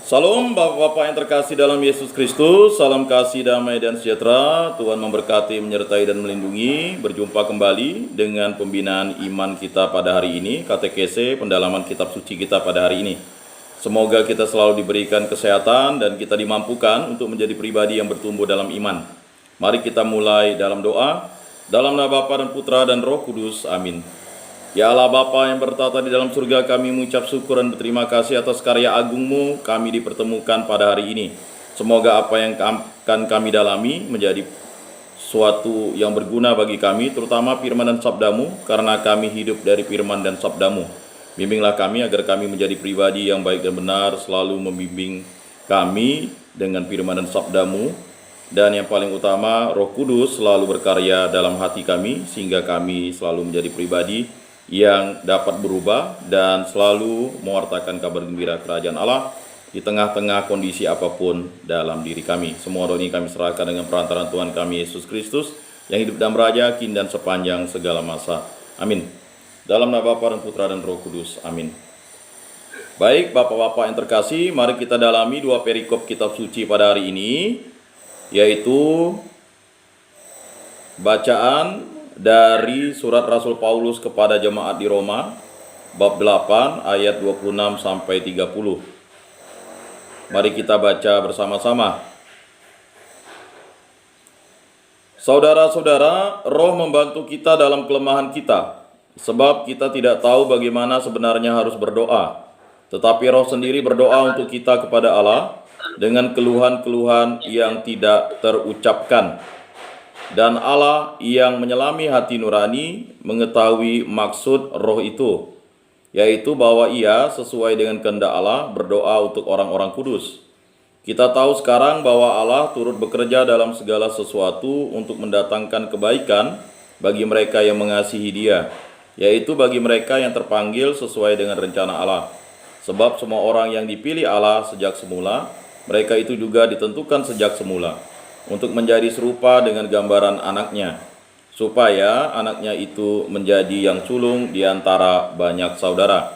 Salam Bapak-Bapak yang terkasih dalam Yesus Kristus, salam kasih, damai, dan sejahtera. Tuhan memberkati, menyertai, dan melindungi. Berjumpa kembali dengan pembinaan iman kita pada hari ini, katekese pendalaman kitab suci kita pada hari ini. Semoga kita selalu diberikan kesehatan dan kita dimampukan untuk menjadi pribadi yang bertumbuh dalam iman. Mari kita mulai dalam doa, dalam nama Bapa dan Putra dan Roh Kudus. Amin. Ya Allah Bapa yang bertata di dalam surga, kami mengucap syukur dan berterima kasih atas karya agung-Mu kami dipertemukan pada hari ini. Semoga apa yang akan kami dalami menjadi suatu yang berguna bagi kami, terutama firman dan sabda-Mu, karena kami hidup dari firman dan sabda-Mu. Bimbinglah kami agar kami menjadi pribadi yang baik dan benar, selalu membimbing kami dengan firman dan sabda-Mu. Dan yang paling utama, Roh Kudus selalu berkarya dalam hati kami, sehingga kami selalu menjadi pribadi yang dapat berubah dan selalu mewartakan kabar gembira kerajaan Allah di tengah-tengah kondisi apapun dalam diri kami. Semua doa ini kami serahkan dengan perantaraan Tuhan kami Yesus Kristus yang hidup dan beraja kini dan sepanjang segala masa. Amin. Dalam nama Bapa dan Putra dan Roh Kudus. Amin. Baik, Bapak-bapak yang terkasih, mari kita dalami dua perikop kitab suci pada hari ini, yaitu bacaan dari surat Rasul Paulus kepada jemaat di Roma, bab 8 ayat 26 sampai 30. Mari kita baca bersama-sama. Saudara-saudara, Roh membantu kita dalam kelemahan kita, sebab kita tidak tahu bagaimana sebenarnya harus berdoa. Tetapi Roh sendiri berdoa untuk kita kepada Allah dengan keluhan-keluhan yang tidak terucapkan. Dan Allah yang menyelami hati nurani mengetahui maksud Roh itu, yaitu bahwa Ia sesuai dengan kehendak Allah berdoa untuk orang-orang kudus. Kita tahu sekarang bahwa Allah turut bekerja dalam segala sesuatu untuk mendatangkan kebaikan bagi mereka yang mengasihi Dia, yaitu bagi mereka yang terpanggil sesuai dengan rencana Allah. Sebab semua orang yang dipilih Allah sejak semula, mereka itu juga ditentukan sejak semula untuk menjadi serupa dengan gambaran anaknya, supaya anaknya itu menjadi yang sulung di antara banyak saudara.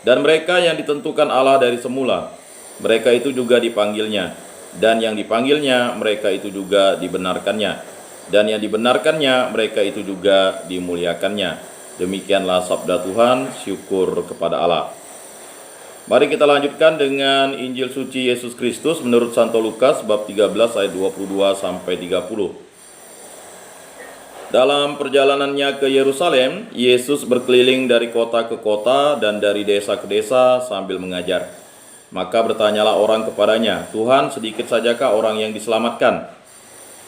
Dan mereka yang ditentukan Allah dari semula, mereka itu juga dipanggilnya. Dan yang dipanggilnya, mereka itu juga dibenarkannya. Dan yang dibenarkannya, mereka itu juga dimuliakannya. Demikianlah sabda Tuhan, syukur kepada Allah. Mari kita lanjutkan dengan Injil suci Yesus Kristus menurut Santo Lukas bab 13 ayat 22 sampai 30. Dalam perjalanannya ke Yerusalem, Yesus berkeliling dari kota ke kota dan dari desa ke desa sambil mengajar. Maka bertanyalah orang kepadanya, "Tuhan, sedikit sajakah orang yang diselamatkan?"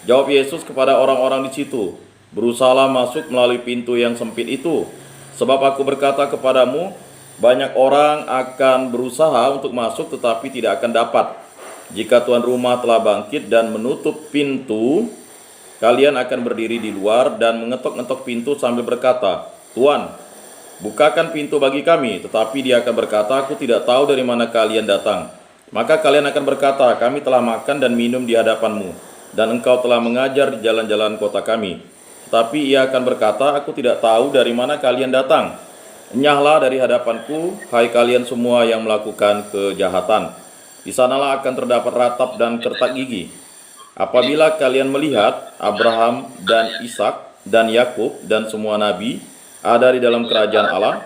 Jawab Yesus kepada orang-orang di situ, "Berusahalah masuk melalui pintu yang sempit itu, sebab aku berkata kepadamu, banyak orang akan berusaha untuk masuk tetapi tidak akan dapat. Jika tuan rumah telah bangkit dan menutup pintu, kalian akan berdiri di luar dan mengetok-ngetok pintu sambil berkata, 'Tuan, bukakan pintu bagi kami.' Tetapi dia akan berkata, 'Aku tidak tahu dari mana kalian datang.' Maka kalian akan berkata, 'Kami telah makan dan minum di hadapanmu, dan engkau telah mengajar di jalan-jalan kota kami.' Tetapi ia akan berkata, 'Aku tidak tahu dari mana kalian datang. Enyahlah dari hadapanku, hai kalian semua yang melakukan kejahatan. Di sanalah akan terdapat ratap dan kertak gigi. Apabila kalian melihat Abraham dan Ishak dan Yakub dan semua nabi ada di dalam kerajaan Allah,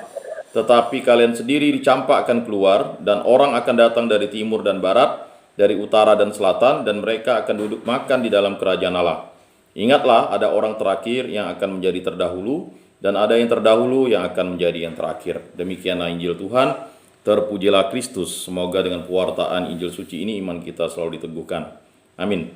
tetapi kalian sendiri dicampakkan keluar, dan orang akan datang dari timur dan barat, dari utara dan selatan, dan mereka akan duduk makan di dalam kerajaan Allah. Ingatlah, ada orang terakhir yang akan menjadi terdahulu, dan ada yang terdahulu yang akan menjadi yang terakhir." Demikianlah Injil Tuhan. Terpujilah Kristus. Semoga dengan pewartaan Injil suci ini iman kita selalu diteguhkan. Amin.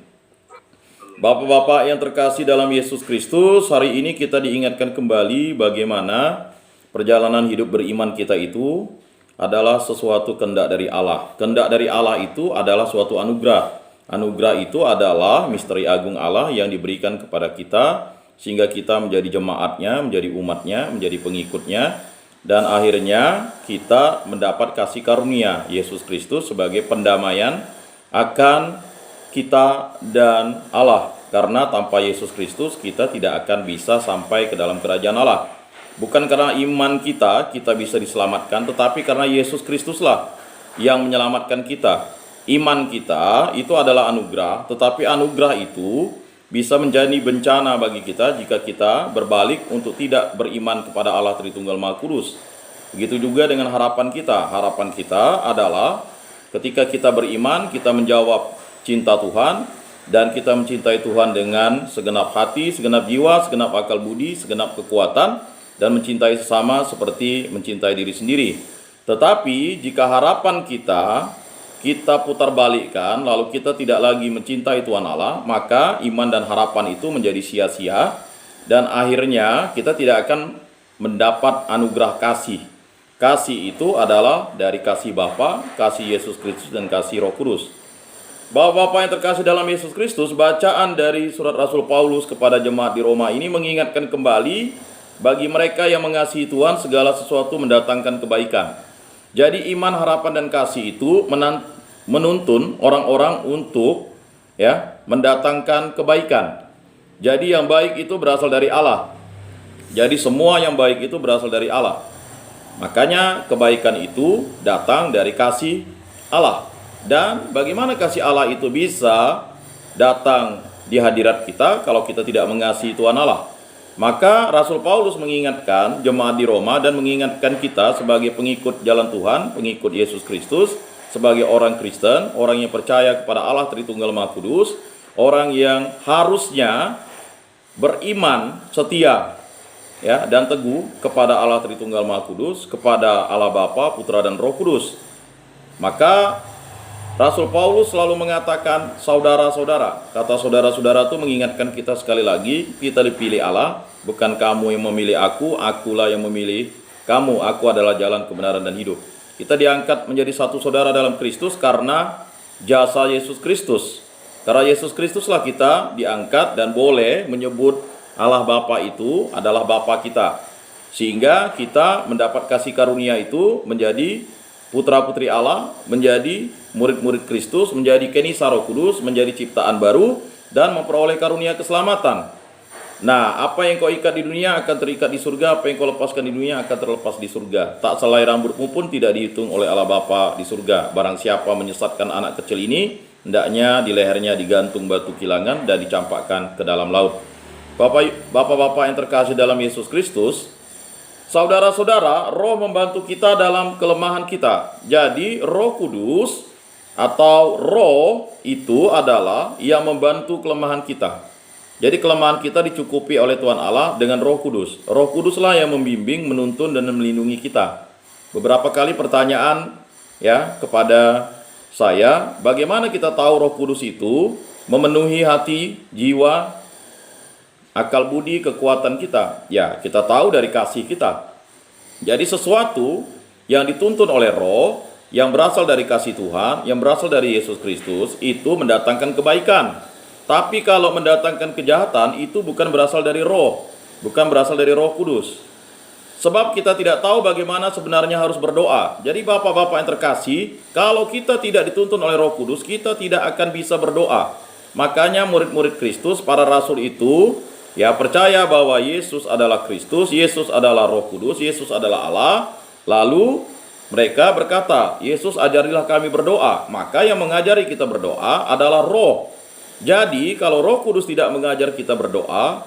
Bapak-bapak yang terkasih dalam Yesus Kristus, hari ini kita diingatkan kembali bagaimana perjalanan hidup beriman kita itu adalah sesuatu kehendak dari Allah. Kehendak dari Allah itu adalah suatu anugerah. Anugerah itu adalah misteri agung Allah yang diberikan kepada kita, sehingga kita menjadi jemaatnya, menjadi umatnya, menjadi pengikutnya, dan akhirnya kita mendapat kasih karunia Yesus Kristus sebagai pendamaian akan kita dan Allah. Karena tanpa Yesus Kristus kita tidak akan bisa sampai ke dalam kerajaan Allah. Bukan karena iman kita bisa diselamatkan, tetapi karena Yesus Kristuslah yang menyelamatkan kita. iman kita itu adalah anugerah, tetapi anugerah itu bisa menjadi bencana bagi kita jika kita berbalik untuk tidak beriman kepada Allah Tritunggal Maha Kudus. Begitu juga dengan harapan kita. Harapan kita adalah ketika kita beriman, kita menjawab cinta Tuhan, dan kita mencintai Tuhan dengan segenap hati, segenap jiwa, segenap akal budi, segenap kekuatan, dan mencintai sesama seperti mencintai diri sendiri. Tetapi jika harapan kita putar balikkan, lalu kita tidak lagi mencintai Tuhan Allah, maka iman dan harapan itu menjadi sia-sia, dan akhirnya kita tidak akan mendapat anugerah kasih. Kasih itu adalah dari kasih Bapa, kasih Yesus Kristus, dan kasih Roh Kudus. Bapak-bapak yang terkasih dalam Yesus Kristus, bacaan dari surat Rasul Paulus kepada jemaat di Roma ini mengingatkan kembali bagi mereka yang mengasihi Tuhan, segala sesuatu mendatangkan kebaikan. Jadi iman, harapan, dan kasih itu menuntun orang-orang untuk mendatangkan kebaikan. Jadi yang baik itu berasal dari Allah. Jadi semua yang baik itu berasal dari Allah. Makanya kebaikan itu datang dari kasih Allah. Dan bagaimana kasih Allah itu bisa datang di hadirat kita kalau kita tidak mengasihi Tuhan Allah? Maka Rasul Paulus mengingatkan jemaat di Roma dan mengingatkan kita sebagai pengikut jalan Tuhan, pengikut Yesus Kristus, sebagai orang Kristen, orang yang percaya kepada Allah Tritunggal Maha Kudus, orang yang harusnya beriman setia dan teguh kepada Allah Tritunggal Maha Kudus, kepada Allah Bapa, Putra, dan Roh Kudus. Maka Rasul Paulus selalu mengatakan saudara-saudara. Kata saudara-saudara itu mengingatkan kita sekali lagi, kita dipilih Allah, bukan kamu yang memilih aku, akulah yang memilih kamu. Aku adalah jalan, kebenaran, dan hidup. Kita diangkat menjadi satu saudara dalam Kristus karena jasa Yesus Kristus. Karena Yesus Kristuslah kita diangkat dan boleh menyebut Allah Bapa itu adalah Bapa kita. Sehingga kita mendapat kasih karunia itu menjadi putra-putri Allah, menjadi murid-murid Kristus, menjadi kenisa Roh Kudus, menjadi ciptaan baru, dan memperoleh karunia keselamatan. Nah, apa yang kau ikat di dunia akan terikat di surga, apa yang kau lepaskan di dunia akan terlepas di surga. Tak selai rambutmu pun tidak dihitung oleh Allah Bapa di surga. Barang siapa menyesatkan anak kecil ini, hendaknya di lehernya digantung batu kilangan dan dicampakkan ke dalam laut. Bapak-bapak yang terkasih dalam Yesus Kristus, saudara-saudara, Roh membantu kita dalam kelemahan kita. Jadi Roh Kudus atau Roh itu adalah yang membantu kelemahan kita. Jadi kelemahan kita dicukupi oleh Tuhan Allah dengan Roh Kudus. Roh Kuduslah yang membimbing, menuntun, dan melindungi kita. Beberapa kali pertanyaan kepada saya, bagaimana kita tahu Roh Kudus itu memenuhi hati, jiwa, akal budi, kekuatan kita? Ya, kita tahu dari kasih kita. Jadi sesuatu yang dituntun oleh Roh, yang berasal dari kasih Tuhan, yang berasal dari Yesus Kristus, itu mendatangkan kebaikan. Tapi kalau mendatangkan kejahatan, itu bukan berasal dari Roh, bukan berasal dari Roh Kudus. Sebab kita tidak tahu bagaimana sebenarnya harus berdoa. Jadi bapak-bapak yang terkasih, kalau kita tidak dituntun oleh Roh Kudus, kita tidak akan bisa berdoa. Makanya murid-murid Kristus, para rasul itu percaya bahwa Yesus adalah Kristus, Yesus adalah Roh Kudus, Yesus adalah Allah. Lalu mereka berkata, Yesus ajarilah kami berdoa. Maka yang mengajari kita berdoa adalah Roh. Jadi kalau Roh Kudus tidak mengajar kita berdoa,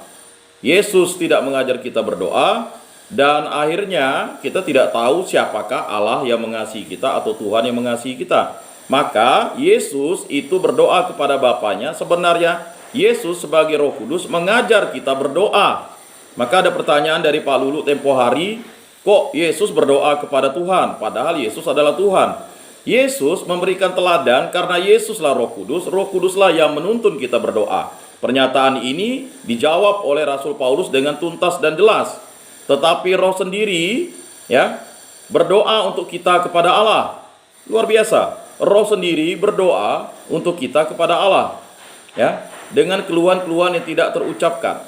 Yesus tidak mengajar kita berdoa, dan akhirnya kita tidak tahu siapakah Allah yang mengasihi kita atau Tuhan yang mengasihi kita. Maka Yesus itu berdoa kepada Bapanya. Sebenarnya Yesus sebagai Roh Kudus mengajar kita berdoa. Maka ada pertanyaan dari Pak Lulu tempo hari, kok Yesus berdoa kepada Tuhan? Padahal Yesus adalah Tuhan. Yesus memberikan teladan karena Yesuslah Roh Kudus. Roh Kuduslah yang menuntun kita berdoa. Pernyataan ini dijawab oleh Rasul Paulus dengan tuntas dan jelas. Tetapi Roh sendiri berdoa untuk kita kepada Allah. Luar biasa. Roh sendiri berdoa untuk kita kepada Allah. Dengan keluhan-keluhan yang tidak terucapkan.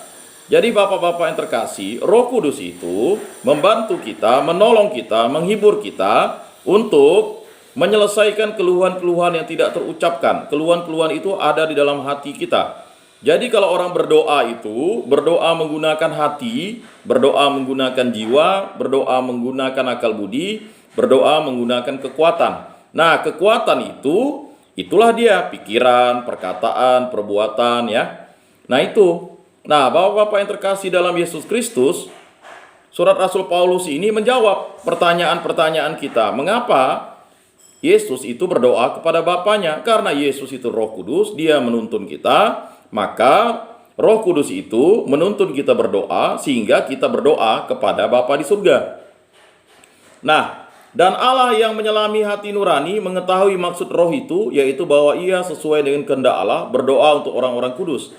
Jadi bapak-bapak yang terkasih, Roh Kudus itu membantu kita, menolong kita, menghibur kita untuk menyelesaikan keluhan-keluhan yang tidak terucapkan. Keluhan-keluhan itu ada di dalam hati kita. Jadi kalau orang berdoa itu, berdoa menggunakan hati, berdoa menggunakan jiwa, berdoa menggunakan akal budi, berdoa menggunakan kekuatan. Nah, kekuatan itu Itulah dia, pikiran, perkataan, perbuatan, ya. Nah itu. Nah, Bapak-bapak yang terkasih dalam Yesus Kristus, surat Rasul Paulus ini menjawab pertanyaan-pertanyaan kita. Mengapa Yesus itu berdoa kepada Bapanya? Karena Yesus itu Roh Kudus, Dia menuntun kita, maka Roh Kudus itu menuntun kita berdoa sehingga kita berdoa kepada Bapa di surga. Nah, dan Allah yang menyelami hati nurani mengetahui maksud roh itu, yaitu bahwa ia sesuai dengan kehendak Allah berdoa untuk orang-orang kudus.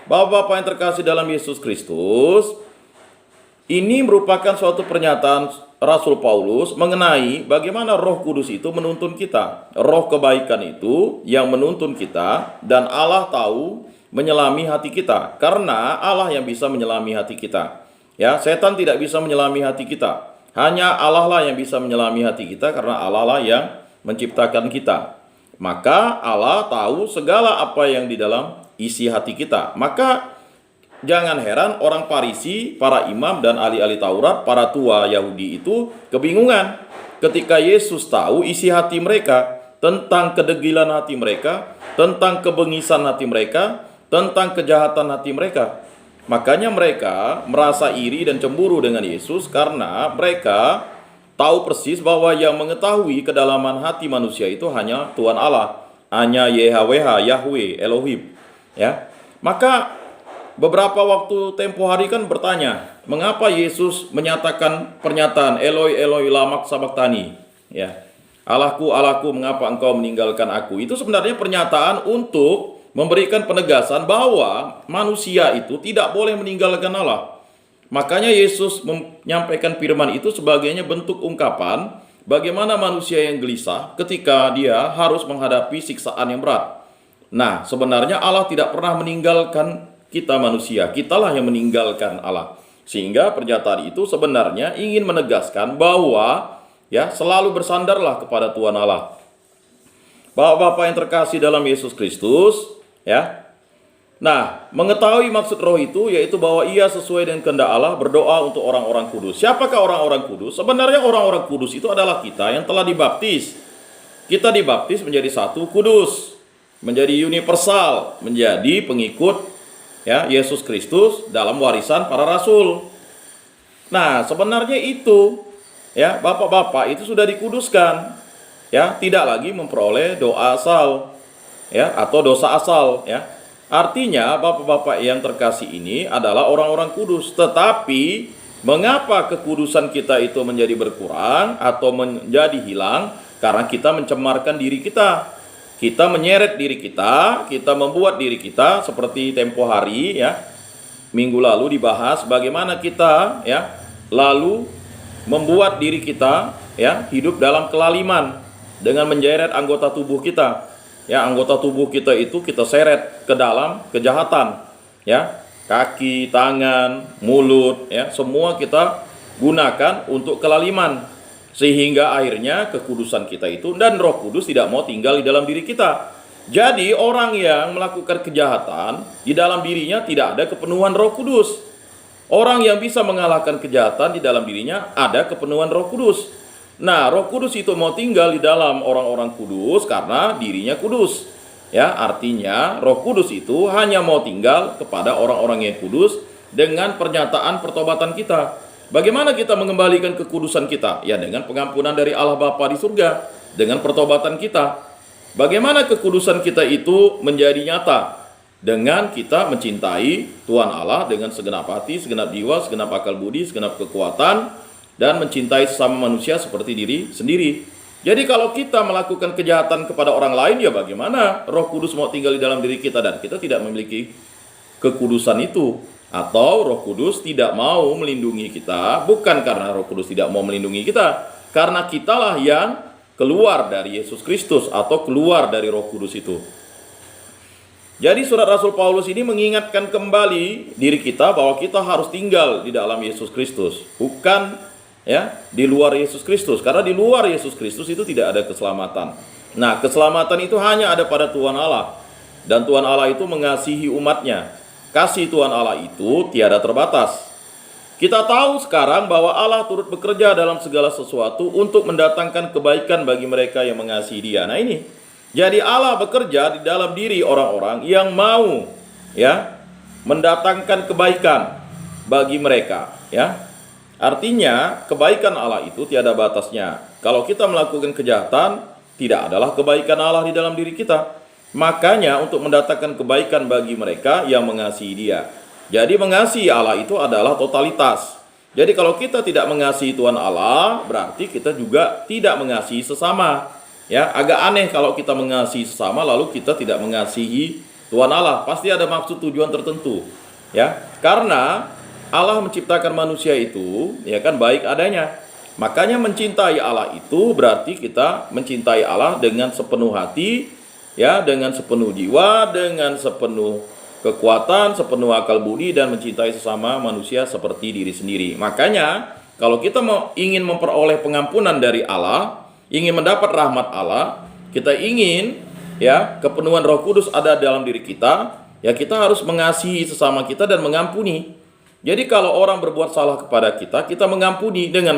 Bapak-bapak yang terkasih dalam Yesus Kristus, ini merupakan suatu pernyataan Rasul Paulus mengenai bagaimana Roh Kudus itu menuntun kita. Roh kebaikan itu yang menuntun kita, dan Allah tahu menyelami hati kita, karena Allah yang bisa menyelami hati kita. Ya, setan tidak bisa menyelami hati kita. Hanya Allah lah yang bisa menyelami hati kita, karena Allah lah yang menciptakan kita. Maka Allah tahu segala apa yang di dalam isi hati kita. Maka jangan heran orang Farisi, para imam dan ahli-ahli Taurat, para tua Yahudi itu kebingungan ketika Yesus tahu isi hati mereka, tentang kedegilan hati mereka, tentang kebengisan hati mereka, tentang kejahatan hati mereka. Makanya mereka merasa iri dan cemburu dengan Yesus karena mereka tahu persis bahwa yang mengetahui kedalaman hati manusia itu hanya Tuhan Allah, hanya YHWH, Yahweh, Elohim. Ya, maka beberapa waktu tempo hari kan bertanya, mengapa Yesus menyatakan pernyataan Eloi Eloi lama sabachthani? Ya, Allahku Allahku mengapa engkau meninggalkan aku? Itu sebenarnya pernyataan untuk memberikan penegasan bahwa manusia itu tidak boleh meninggalkan Allah. Makanya Yesus menyampaikan firman itu sebagainya bentuk ungkapan bagaimana manusia yang gelisah ketika dia harus menghadapi siksaan yang berat. Nah, sebenarnya Allah tidak pernah meninggalkan kita manusia, kitalah yang meninggalkan Allah. Sehingga pernyataan itu sebenarnya ingin menegaskan bahwa ya selalu bersandarlah kepada Tuhan Allah. Bapak-bapak yang terkasih dalam Yesus Kristus, ya. Nah, mengetahui maksud roh itu yaitu bahwa ia sesuai dengan kehendak Allah berdoa untuk orang-orang kudus. Siapakah orang-orang kudus? Sebenarnya orang-orang kudus itu adalah kita yang telah dibaptis. Kita dibaptis menjadi satu kudus, menjadi universal, menjadi pengikut ya Yesus Kristus dalam warisan para rasul. Nah, sebenarnya itu ya bapak-bapak itu sudah dikuduskan, ya tidak lagi memperoleh doa asal, ya atau dosa asal, ya. Artinya bapak-bapak yang terkasih ini adalah orang-orang kudus. Tetapi mengapa kekudusan kita itu menjadi berkurang atau menjadi hilang? Karena kita mencemarkan diri kita. Kita menyeret diri kita, kita membuat diri kita seperti tempo hari ya. Minggu lalu dibahas bagaimana kita ya lalu membuat diri kita ya hidup dalam kelaliman dengan menjeret anggota tubuh kita. Ya, anggota tubuh kita itu kita seret ke dalam kejahatan, ya, kaki, tangan, mulut, ya, semua kita gunakan untuk kelaliman, sehingga akhirnya kekudusan kita itu dan Roh Kudus tidak mau tinggal di dalam diri kita. Jadi orang yang melakukan kejahatan di dalam dirinya tidak ada kepenuhan Roh Kudus. Orang yang bisa mengalahkan kejahatan di dalam dirinya ada kepenuhan Roh Kudus. Nah, Roh Kudus itu mau tinggal di dalam orang-orang kudus karena dirinya kudus. Ya, artinya Roh Kudus itu hanya mau tinggal kepada orang-orang yang kudus dengan pernyataan pertobatan kita. Bagaimana kita mengembalikan kekudusan kita? Ya, dengan pengampunan dari Allah Bapa di surga, dengan pertobatan kita. Bagaimana kekudusan kita itu menjadi nyata? Dengan kita mencintai Tuhan Allah dengan segenap hati, segenap jiwa, segenap akal budi, segenap kekuatan, dan mencintai sesama manusia seperti diri sendiri. Jadi kalau kita melakukan kejahatan kepada orang lain, ya bagaimana Roh Kudus mau tinggal di dalam diri kita dan kita tidak memiliki kekudusan itu? Atau Roh Kudus tidak mau melindungi kita, bukan karena Roh Kudus tidak mau melindungi kita, karena kitalah yang keluar dari Yesus Kristus atau keluar dari Roh Kudus itu. Jadi surat Rasul Paulus ini mengingatkan kembali diri kita bahwa kita harus tinggal di dalam Yesus Kristus, bukan ya di luar Yesus Kristus, karena di luar Yesus Kristus itu tidak ada keselamatan. Nah, keselamatan itu hanya ada pada Tuhan Allah, dan Tuhan Allah itu mengasihi umatnya. Kasih Tuhan Allah itu tiada terbatas. Kita tahu sekarang bahwa Allah turut bekerja dalam segala sesuatu untuk mendatangkan kebaikan bagi mereka yang mengasihi Dia. Nah ini Jadi Allah bekerja di dalam diri orang-orang yang mau ya mendatangkan kebaikan bagi mereka ya. Artinya kebaikan Allah itu tiada batasnya. Kalau kita melakukan kejahatan, tidak adalah kebaikan Allah di dalam diri kita. Makanya untuk mendatangkan kebaikan bagi mereka yang mengasihi Dia. Jadi mengasihi Allah itu adalah totalitas. Jadi kalau kita tidak mengasihi Tuhan Allah, berarti kita juga tidak mengasihi sesama. Ya, agak aneh kalau kita mengasihi sesama lalu kita tidak mengasihi Tuhan Allah. Pasti ada maksud tujuan tertentu. Ya, karena Allah menciptakan manusia itu ya kan baik adanya. Makanya mencintai Allah itu berarti kita mencintai Allah dengan sepenuh hati, ya, dengan sepenuh jiwa, dengan sepenuh kekuatan, sepenuh akal budi, dan mencintai sesama manusia seperti diri sendiri. Makanya kalau kita ingin memperoleh pengampunan dari Allah, ingin mendapat rahmat Allah, kita ingin ya kepenuhan Roh Kudus ada dalam diri kita, ya kita harus mengasihi sesama kita dan mengampuni. Jadi kalau orang berbuat salah kepada kita, kita mengampuni dengan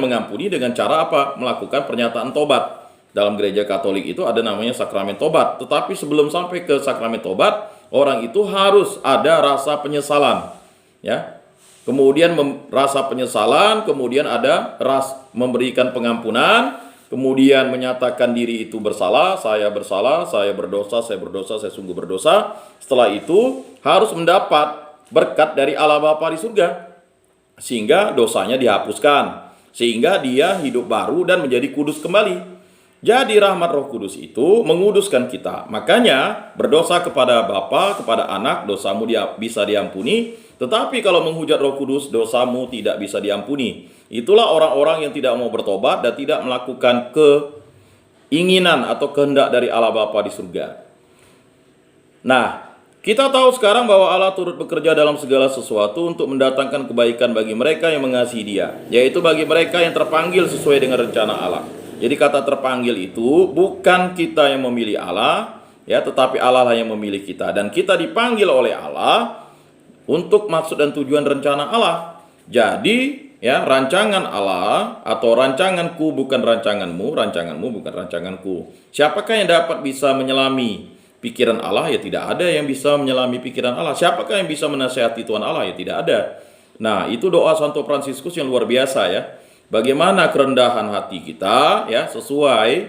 cara apa? Melakukan pernyataan tobat. Dalam gereja Katolik itu ada namanya sakramen tobat. Tetapi sebelum sampai ke sakramen tobat, orang itu harus ada rasa penyesalan, ya. Kemudian rasa penyesalan, kemudian ada memberikan pengampunan, kemudian menyatakan diri itu bersalah, saya berdosa, saya sungguh berdosa. Setelah itu harus mendapat berkat dari Allah Bapa di surga, sehingga dosanya dihapuskan, sehingga dia hidup baru dan menjadi kudus kembali. Jadi rahmat Roh Kudus itu menguduskan kita. Makanya berdosa kepada Bapa, kepada Anak, dosamu bisa diampuni. Tetapi kalau menghujat Roh Kudus, dosamu tidak bisa diampuni. Itulah orang-orang yang tidak mau bertobat dan tidak melakukan keinginan atau kehendak dari Allah Bapa di surga. Nah, kita tahu sekarang bahwa Allah turut bekerja dalam segala sesuatu untuk mendatangkan kebaikan bagi mereka yang mengasihi Dia, yaitu bagi mereka yang terpanggil sesuai dengan rencana Allah. Jadi kata terpanggil itu bukan kita yang memilih Allah, ya, tetapi Allah lah yang memilih kita, dan kita dipanggil oleh Allah untuk maksud dan tujuan rencana Allah. Jadi ya, rancangan Allah atau rancanganku bukan rancanganmu, rancanganmu bukan rancanganku. Siapakah yang dapat bisa menyelami pikiran Allah? Ya tidak ada yang bisa menyelami pikiran Allah. Siapakah yang bisa menasihati Tuhan Allah? Ya tidak ada. Nah, itu doa Santo Fransiskus yang luar biasa ya. Bagaimana kerendahan hati kita ya, sesuai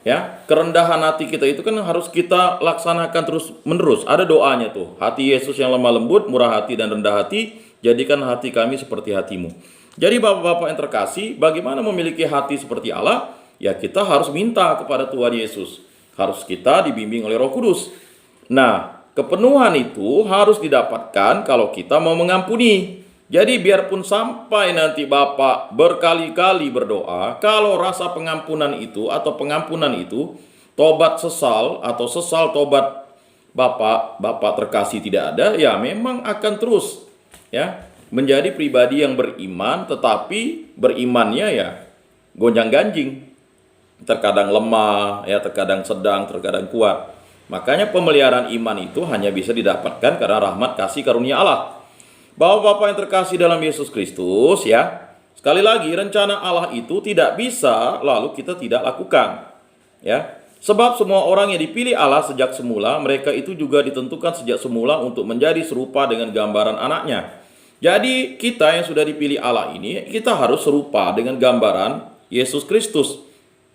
ya, kerendahan hati kita itu kan harus kita laksanakan terus menerus. Ada doanya tuh, hati Yesus yang lemah lembut, murah hati dan rendah hati, jadikan hati kami seperti hatimu. Jadi Bapak-bapak yang terkasih, bagaimana memiliki hati seperti Allah? Ya kita harus minta kepada Tuhan Yesus. Harus kita dibimbing oleh Roh Kudus. Nah, kepenuhan itu harus didapatkan kalau kita mau mengampuni. Jadi biarpun sampai nanti Bapak berkali-kali berdoa, kalau rasa pengampunan itu atau pengampunan itu, tobat sesal atau sesal tobat Bapak terkasih tidak ada, ya memang akan terus ya menjadi pribadi yang beriman, tetapi berimannya ya gonjang-ganjing. Terkadang lemah, ya terkadang sedang, terkadang kuat. Makanya pemeliharaan iman itu hanya bisa didapatkan karena rahmat kasih karunia Allah. Bapak-bapak yang terkasih dalam Yesus Kristus ya, sekali lagi rencana Allah itu tidak bisa lalu kita tidak lakukan ya. Sebab semua orang yang dipilih Allah sejak semula, mereka itu juga ditentukan sejak semula untuk menjadi serupa dengan gambaran anaknya. Jadi kita yang sudah dipilih Allah ini, kita harus serupa dengan gambaran Yesus Kristus.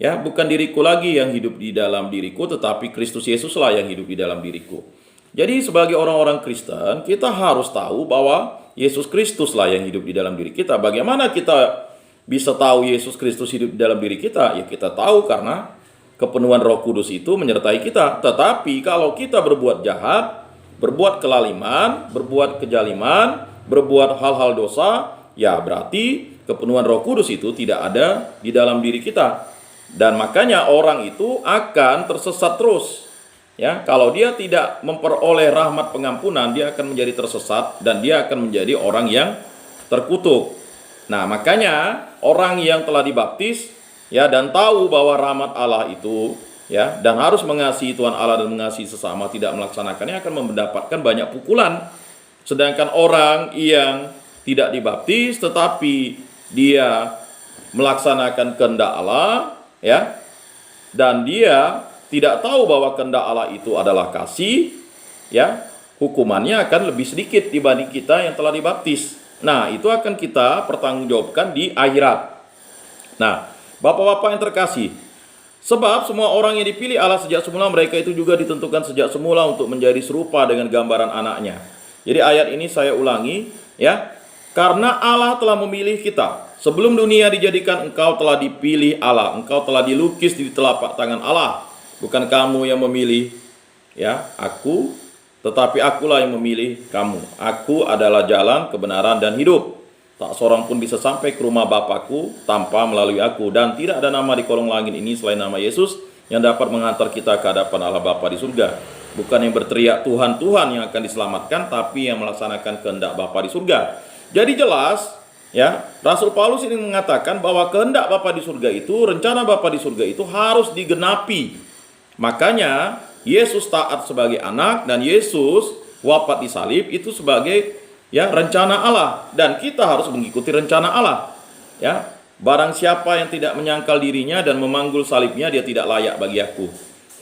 Ya, bukan diriku lagi yang hidup di dalam diriku, tetapi Kristus Yesuslah yang hidup di dalam diriku. Jadi sebagai orang-orang Kristen, kita harus tahu bahwa Yesus Kristuslah yang hidup di dalam diri kita. Bagaimana kita bisa tahu Yesus Kristus hidup di dalam diri kita? Ya kita tahu karena kepenuhan Roh Kudus itu menyertai kita. Tetapi kalau kita berbuat jahat, berbuat kelaliman, berbuat kejaliman, berbuat hal-hal dosa, ya berarti kepenuhan Roh Kudus itu tidak ada di dalam diri kita. Dan makanya orang itu akan tersesat terus. Ya, kalau dia tidak memperoleh rahmat pengampunan, dia akan menjadi tersesat dan dia akan menjadi orang yang terkutuk. Nah, makanya orang yang telah dibaptis ya dan tahu bahwa rahmat Allah itu ya dan harus mengasihi Tuhan Allah dan mengasihi sesama, tidak melaksanakannya akan mendapatkan banyak pukulan. Sedangkan orang yang tidak dibaptis tetapi dia melaksanakan kehendak Allah ya, dan dia tidak tahu bahwa kehendak Allah itu adalah kasih, ya, hukumannya akan lebih sedikit dibanding kita yang telah dibaptis. Nah, itu akan kita pertanggungjawabkan di akhirat. Nah, Bapak-bapak yang terkasih, sebab semua orang yang dipilih Allah sejak semula, mereka itu juga ditentukan sejak semula untuk menjadi serupa dengan gambaran anaknya. Jadi ayat ini saya ulangi, ya. Karena Allah telah memilih kita. Sebelum dunia dijadikan, engkau telah dipilih Allah. Engkau telah dilukis di telapak tangan Allah. Bukan kamu yang memilih, ya, aku, tetapi akulah yang memilih kamu. Aku adalah jalan, kebenaran, dan hidup. Tak seorang pun bisa sampai ke rumah Bapakku tanpa melalui aku. Dan tidak ada nama di kolong langit ini selain nama Yesus yang dapat mengantar kita ke hadapan Allah Bapa di surga. Bukan yang berteriak Tuhan, Tuhan yang akan diselamatkan, tapi yang melaksanakan kehendak Bapa di surga. Jadi jelas, ya, Rasul Paulus ini mengatakan bahwa kehendak Bapa di surga itu, rencana Bapa di surga itu harus digenapi. Makanya Yesus taat sebagai anak dan Yesus wafat di salib itu sebagai, ya, rencana Allah, dan kita harus mengikuti rencana Allah, ya. Barang siapa yang tidak menyangkal dirinya dan memanggul salibnya, dia tidak layak bagi aku.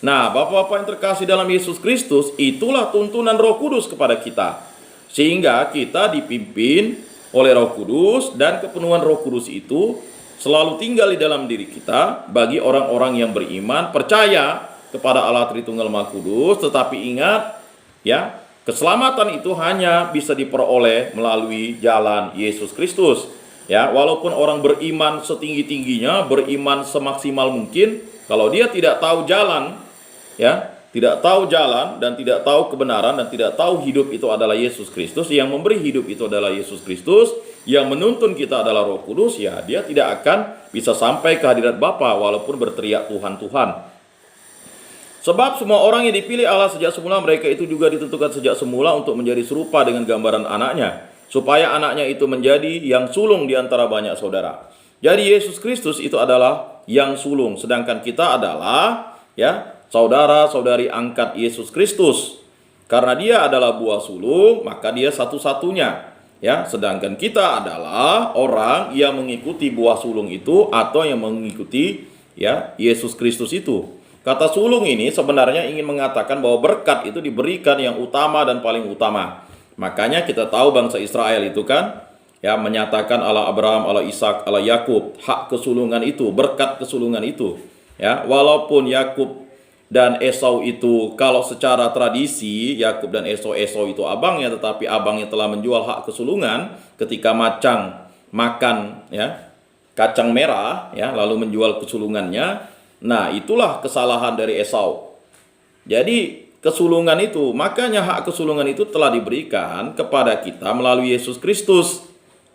Nah, Bapak-bapak yang terkasih dalam Yesus Kristus, itulah tuntunan Roh Kudus kepada kita, sehingga kita dipimpin oleh Roh Kudus, dan kepenuhan Roh Kudus itu selalu tinggal di dalam diri kita bagi orang-orang yang beriman, percaya kepada Allah Tritunggal Maha Kudus. Tetapi ingat, ya, keselamatan itu hanya bisa diperoleh melalui jalan Yesus Kristus. Ya, walaupun orang beriman setinggi-tingginya, beriman semaksimal mungkin, kalau dia tidak tahu jalan, ya, tidak tahu jalan dan tidak tahu kebenaran dan tidak tahu hidup itu adalah Yesus Kristus, yang memberi hidup itu adalah Yesus Kristus, yang menuntun kita adalah Roh Kudus, ya, dia tidak akan bisa sampai ke hadirat Bapa walaupun berteriak Tuhan, Tuhan. Sebab semua orang yang dipilih Allah sejak semula, mereka itu juga ditentukan sejak semula untuk menjadi serupa dengan gambaran anaknya, supaya anaknya itu menjadi yang sulung di antara banyak saudara. Jadi Yesus Kristus itu adalah yang sulung, sedangkan kita adalah, ya, saudara-saudari angkat Yesus Kristus. Karena dia adalah buah sulung, maka dia satu-satunya, ya, sedangkan kita adalah orang yang mengikuti buah sulung itu atau yang mengikuti, ya, Yesus Kristus itu. Kata sulung ini sebenarnya ingin mengatakan bahwa berkat itu diberikan yang utama dan paling utama. Makanya kita tahu bangsa Israel itu kan, ya, menyatakan Allah Abraham, Allah Ishak, Allah Yakub, hak kesulungan itu, berkat kesulungan itu. Ya, walaupun Yakub dan Esau itu, kalau secara tradisi Yakub dan Esau itu abangnya, tetapi abangnya telah menjual hak kesulungan ketika makan, ya, kacang merah, ya, lalu menjual kesulungannya. Nah, itulah kesalahan dari Esau. Jadi kesulungan itu, makanya hak kesulungan itu telah diberikan kepada kita melalui Yesus Kristus.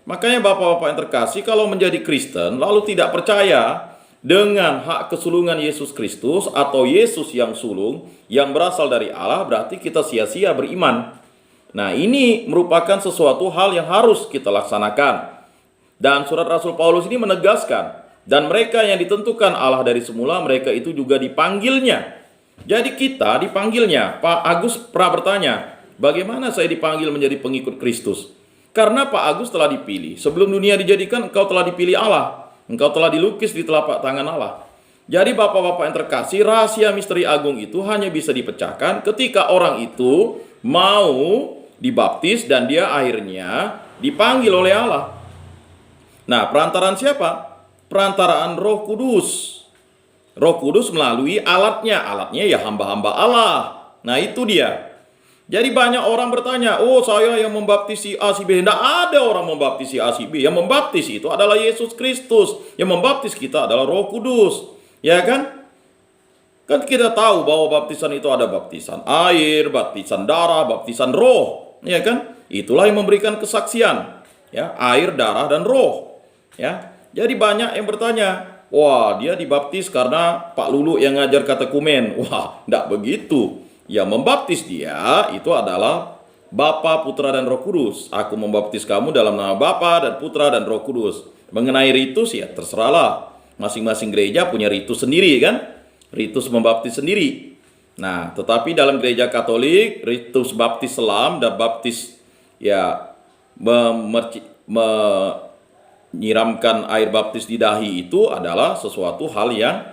Makanya Bapak-bapak yang terkasih, kalau menjadi Kristen lalu tidak percaya dengan hak kesulungan Yesus Kristus atau Yesus yang sulung yang berasal dari Allah, berarti kita sia-sia beriman. Nah, ini merupakan sesuatu hal yang harus kita laksanakan. Dan surat Rasul Paulus ini menegaskan, dan mereka yang ditentukan Allah dari semula, mereka itu juga dipanggilnya. Jadi kita dipanggilnya. Pak Agus pernah bertanya, bagaimana saya dipanggil menjadi pengikut Kristus? Karena Pak Agus telah dipilih. Sebelum dunia dijadikan, engkau telah dipilih Allah. Engkau telah dilukis di telapak tangan Allah. Jadi Bapak-bapak yang terkasih, rahasia misteri agung itu hanya bisa dipecahkan ketika orang itu mau dibaptis dan dia akhirnya dipanggil oleh Allah. Nah, perantaraan siapa? Perantaraan Roh Kudus. Roh Kudus melalui alatnya ya hamba-hamba Allah. Nah, itu dia. Jadi banyak orang bertanya, oh saya yang membaptisi A si B. Tidak ada orang membaptisi A si B. Yang membaptis itu adalah Yesus Kristus. Yang membaptis kita adalah Roh Kudus. Ya kan? Kan kita tahu bahwa baptisan itu ada baptisan air, baptisan darah, baptisan roh. Ya kan? Itulah yang memberikan kesaksian. Ya, air, darah, dan roh. Ya. Jadi banyak yang bertanya, wah, dia dibaptis karena Pak Lulu yang ngajar katekumen. Wah, tidak begitu. Yang membaptis dia itu adalah Bapa, Putra, dan Roh Kudus. Aku membaptis kamu dalam nama Bapa dan Putra dan Roh Kudus. Mengenai ritus, ya terserahlah. Masing-masing gereja punya ritus sendiri kan? Ritus membaptis sendiri. Nah, tetapi dalam gereja Katolik, ritus baptis selam dan baptis, ya, menyiramkan air baptis di dahi itu adalah sesuatu hal yang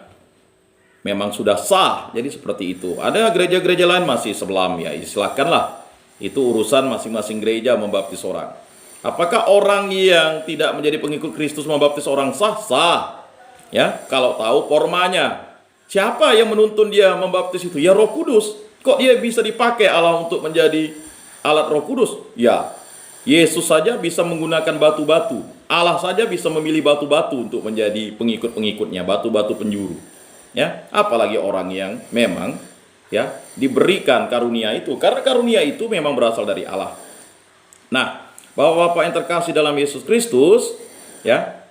memang sudah sah. Jadi seperti itu. Ada gereja-gereja lain masih sebelam, ya silakanlah. Itu urusan masing-masing gereja membaptis orang. Apakah orang yang tidak menjadi pengikut Kristus membaptis orang sah? Sah. Ya, kalau tahu formanya. Siapa yang menuntun dia membaptis itu? Ya Roh Kudus. Kok dia bisa dipakai Allah untuk menjadi alat Roh Kudus? Ya, Yesus saja bisa menggunakan batu-batu. Allah saja bisa memilih batu-batu untuk menjadi pengikut-pengikutnya, batu-batu penjuru. Ya, apalagi orang yang memang ya diberikan karunia itu, karena karunia itu memang berasal dari Allah. Nah, Bapak-bapak yang terkasih dalam Yesus Kristus, ya,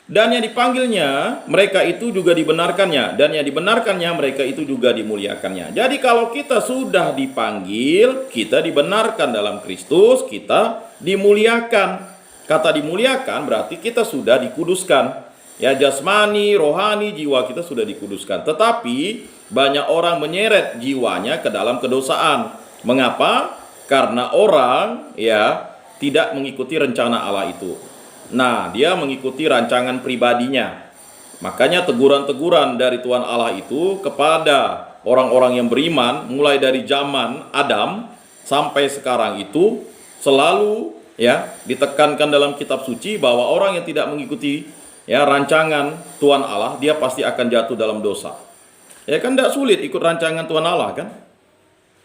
dan yang dipanggilnya mereka itu juga dibenarkannya, dan yang dibenarkannya mereka itu juga dimuliakannya. Jadi kalau kita sudah dipanggil, kita dibenarkan dalam Kristus, kita dimuliakan. Kata dimuliakan berarti kita sudah dikuduskan. Ya, jasmani, rohani, jiwa kita sudah dikuduskan. Tetapi banyak orang menyeret jiwanya ke dalam kedosaan. Mengapa? Karena orang ya tidak mengikuti rencana Allah itu. Nah, dia mengikuti rancangan pribadinya. Makanya teguran-teguran dari Tuhan Allah itu kepada orang-orang yang beriman mulai dari zaman Adam sampai sekarang itu selalu ya ditekankan dalam kitab suci bahwa orang yang tidak mengikuti ya rancangan Tuhan Allah, dia pasti akan jatuh dalam dosa. Ya kan tidak sulit ikut rancangan Tuhan Allah kan.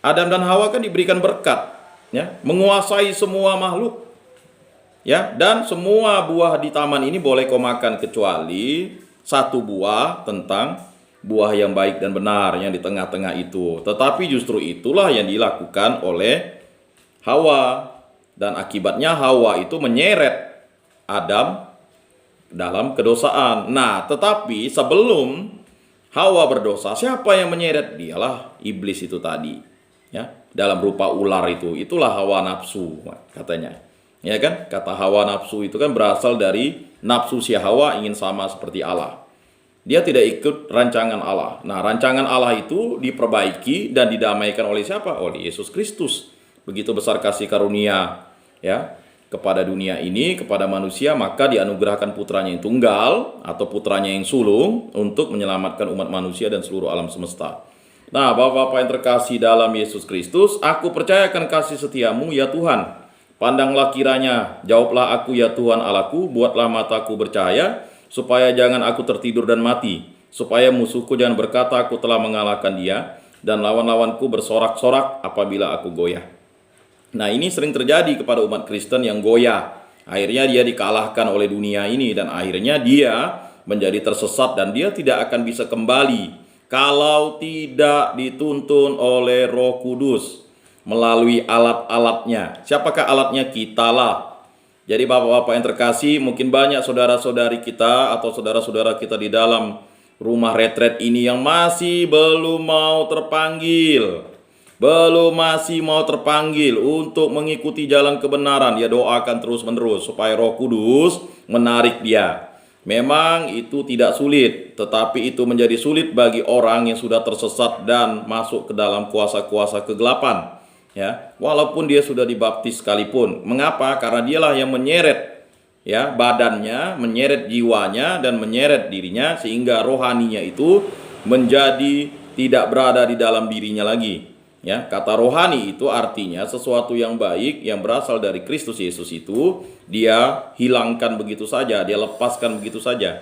Adam dan Hawa kan diberikan berkat ya, menguasai semua makhluk. Ya, dan semua buah di taman ini boleh kau makan kecuali satu buah tentang buah yang baik dan benar yang di tengah-tengah itu. Tetapi justru itulah yang dilakukan oleh Hawa, dan akibatnya Hawa itu menyeret Adam dalam kedosaan. Nah, tetapi sebelum Hawa berdosa, siapa yang menyeret? Dialah iblis itu tadi. Ya, dalam rupa ular itu. Itulah hawa nafsu katanya. Ya kan? Kata hawa nafsu itu kan berasal dari nafsu si Hawa ingin sama seperti Allah. Dia tidak ikut rancangan Allah. Nah, rancangan Allah itu diperbaiki dan didamaikan oleh siapa? Oleh Yesus Kristus. Begitu besar kasih karunia ya kepada dunia ini, kepada manusia, maka dianugerahkan putranya yang tunggal atau putranya yang sulung untuk menyelamatkan umat manusia dan seluruh alam semesta. Nah, Bapak-bapak yang terkasih dalam Yesus Kristus, aku percayakan kasih setiamu ya Tuhan. Pandanglah kiranya, jawablah aku ya Tuhan Allahku, buatlah mataku bercahaya, supaya jangan aku tertidur dan mati, supaya musuhku jangan berkata aku telah mengalahkan dia, dan lawan-lawanku bersorak-sorak apabila aku goyah. Nah, ini sering terjadi kepada umat Kristen yang goyah. Akhirnya dia dikalahkan oleh dunia ini, dan akhirnya dia menjadi tersesat, dan dia tidak akan bisa kembali kalau tidak dituntun oleh Roh Kudus melalui alat-alatnya. Siapakah alatnya? Kitalah. Jadi Bapak-bapak yang terkasih, mungkin banyak saudara-saudari kita atau saudara-saudara kita di dalam rumah retret ini yang masih belum mau terpanggil, masih mau terpanggil untuk mengikuti jalan kebenaran. Ya, doakan terus-menerus supaya Roh Kudus menarik dia. Memang itu tidak sulit, tetapi itu menjadi sulit bagi orang yang sudah tersesat dan masuk ke dalam kuasa-kuasa kegelapan. Ya, walaupun dia sudah dibaptis sekalipun. Mengapa? Karena dialah yang menyeret ya badannya, menyeret jiwanya dan menyeret dirinya sehingga rohaninya itu menjadi tidak berada di dalam dirinya lagi. Ya, kata rohani itu artinya sesuatu yang baik yang berasal dari Kristus Yesus itu dia hilangkan begitu saja, dia lepaskan begitu saja.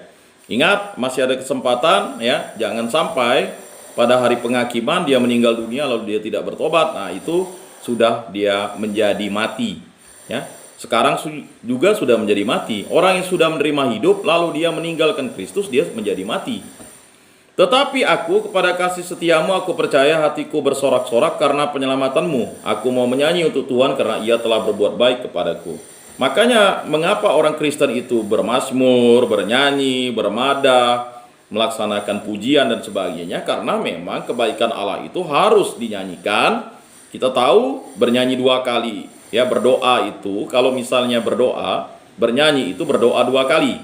Ingat, masih ada kesempatan ya, jangan sampai pada hari penghakiman dia meninggal dunia lalu dia tidak bertobat. Nah, itu sudah dia menjadi mati. Ya, sekarang juga sudah menjadi mati. Orang yang sudah menerima hidup lalu dia meninggalkan Kristus, dia menjadi mati. Tetapi aku kepada kasih setiamu aku percaya, hatiku bersorak-sorak karena penyelamatanmu. Aku mau menyanyi untuk Tuhan karena ia telah berbuat baik kepadaku. Makanya mengapa orang Kristen itu bermazmur, bernyanyi, bermadah, melaksanakan pujian dan sebagainya? Karena memang kebaikan Allah itu harus dinyanyikan. Kita tahu bernyanyi 2 kali. Ya, berdoa itu kalau misalnya berdoa, bernyanyi itu berdoa 2 kali.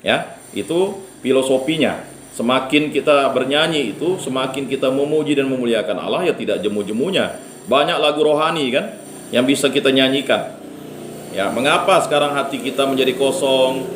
Ya, itu filosofinya. Semakin kita bernyanyi itu, semakin kita memuji dan memuliakan Allah, ya tidak jemu-jemunya. Banyak lagu rohani kan yang bisa kita nyanyikan. Ya, mengapa sekarang hati kita menjadi kosong,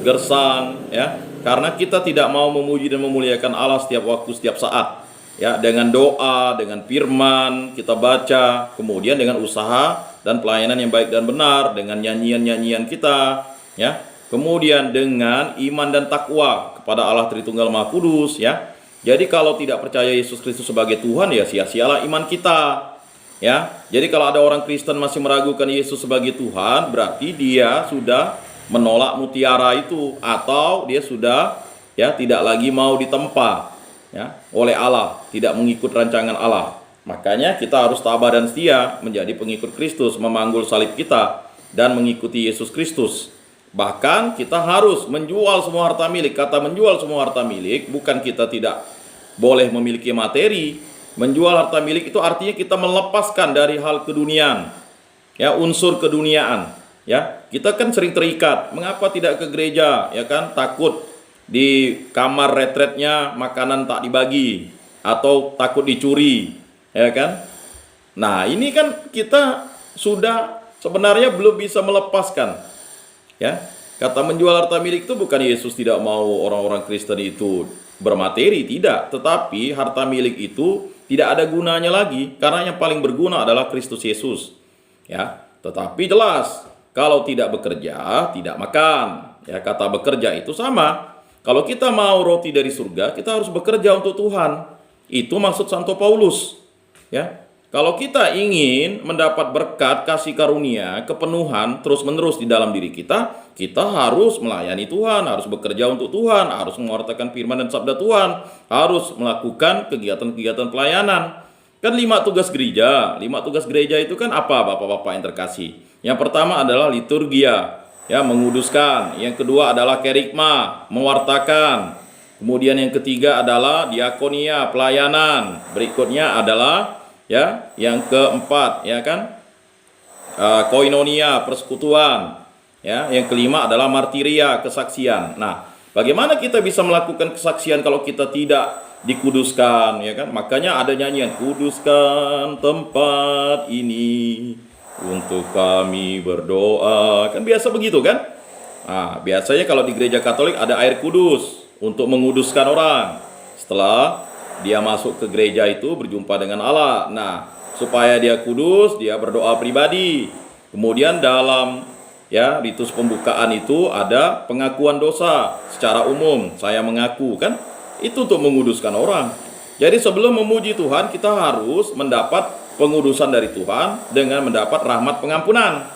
gersang, ya? Karena kita tidak mau memuji dan memuliakan Allah setiap waktu, setiap saat. Ya, dengan doa, dengan firman kita baca, kemudian dengan usaha dan pelayanan yang baik dan benar, dengan nyanyian-nyanyian kita, ya. Kemudian dengan iman dan takwa kepada Allah Tritunggal Maha Kudus, ya. Jadi kalau tidak percaya Yesus Kristus sebagai Tuhan, ya sia-sialah iman kita. Ya. Jadi kalau ada orang Kristen masih meragukan Yesus sebagai Tuhan, berarti dia sudah menolak mutiara itu, atau dia sudah tidak lagi mau ditempa oleh Allah, tidak mengikut rancangan Allah. Makanya kita harus tabah dan setia menjadi pengikut Kristus, memanggul salib kita dan mengikuti Yesus Kristus. Bahkan kita harus menjual semua harta milik. Kata menjual semua harta milik, bukan kita tidak boleh memiliki materi. Menjual harta milik itu artinya kita melepaskan dari hal keduniaan, unsur keduniaan. Kita kan sering terikat. Mengapa tidak ke gereja? Takut di kamar retretnya makanan tak dibagi, atau takut dicuri, Nah, ini kan kita sudah sebenarnya belum bisa melepaskan. Kata menjual harta milik itu bukan Yesus tidak mau orang-orang Kristen itu bermateri, tidak, tetapi harta milik itu tidak ada gunanya lagi, karena yang paling berguna adalah Kristus Yesus. Tetapi jelas, kalau tidak bekerja, tidak makan. Kata bekerja itu sama. Kalau kita mau roti dari surga, kita harus bekerja untuk Tuhan. Itu maksud Santo Paulus. Kalau kita ingin mendapat berkat, kasih karunia, kepenuhan terus-menerus di dalam diri kita, kita harus melayani Tuhan, harus bekerja untuk Tuhan, harus mewartakan firman dan sabda Tuhan, harus melakukan kegiatan-kegiatan pelayanan. Kan 5 tugas gereja. 5 tugas gereja itu kan apa, Bapak-bapak yang terkasih? Yang pertama adalah liturgia, menguduskan. Yang kedua adalah kerikma, mewartakan. Kemudian yang ketiga adalah diakonia, pelayanan. Berikutnya adalah yang keempat, koinonia, persekutuan. Yang kelima adalah martiria, kesaksian. Nah, bagaimana kita bisa melakukan kesaksian kalau kita tidak dikuduskan, Makanya ada nyanyian, kuduskan tempat ini untuk kami berdoa. Kan biasa begitu kan? Nah, biasanya kalau di gereja Katolik ada air kudus untuk menguduskan orang. Setelah dia masuk ke gereja itu berjumpa dengan Allah. Nah, supaya dia kudus, dia berdoa pribadi. Kemudian dalam ritus pembukaan itu ada pengakuan dosa secara umum. Saya mengaku, kan? Itu untuk menguduskan orang. Jadi sebelum memuji Tuhan, kita harus mendapat pengudusan dari Tuhan dengan mendapat rahmat pengampunan.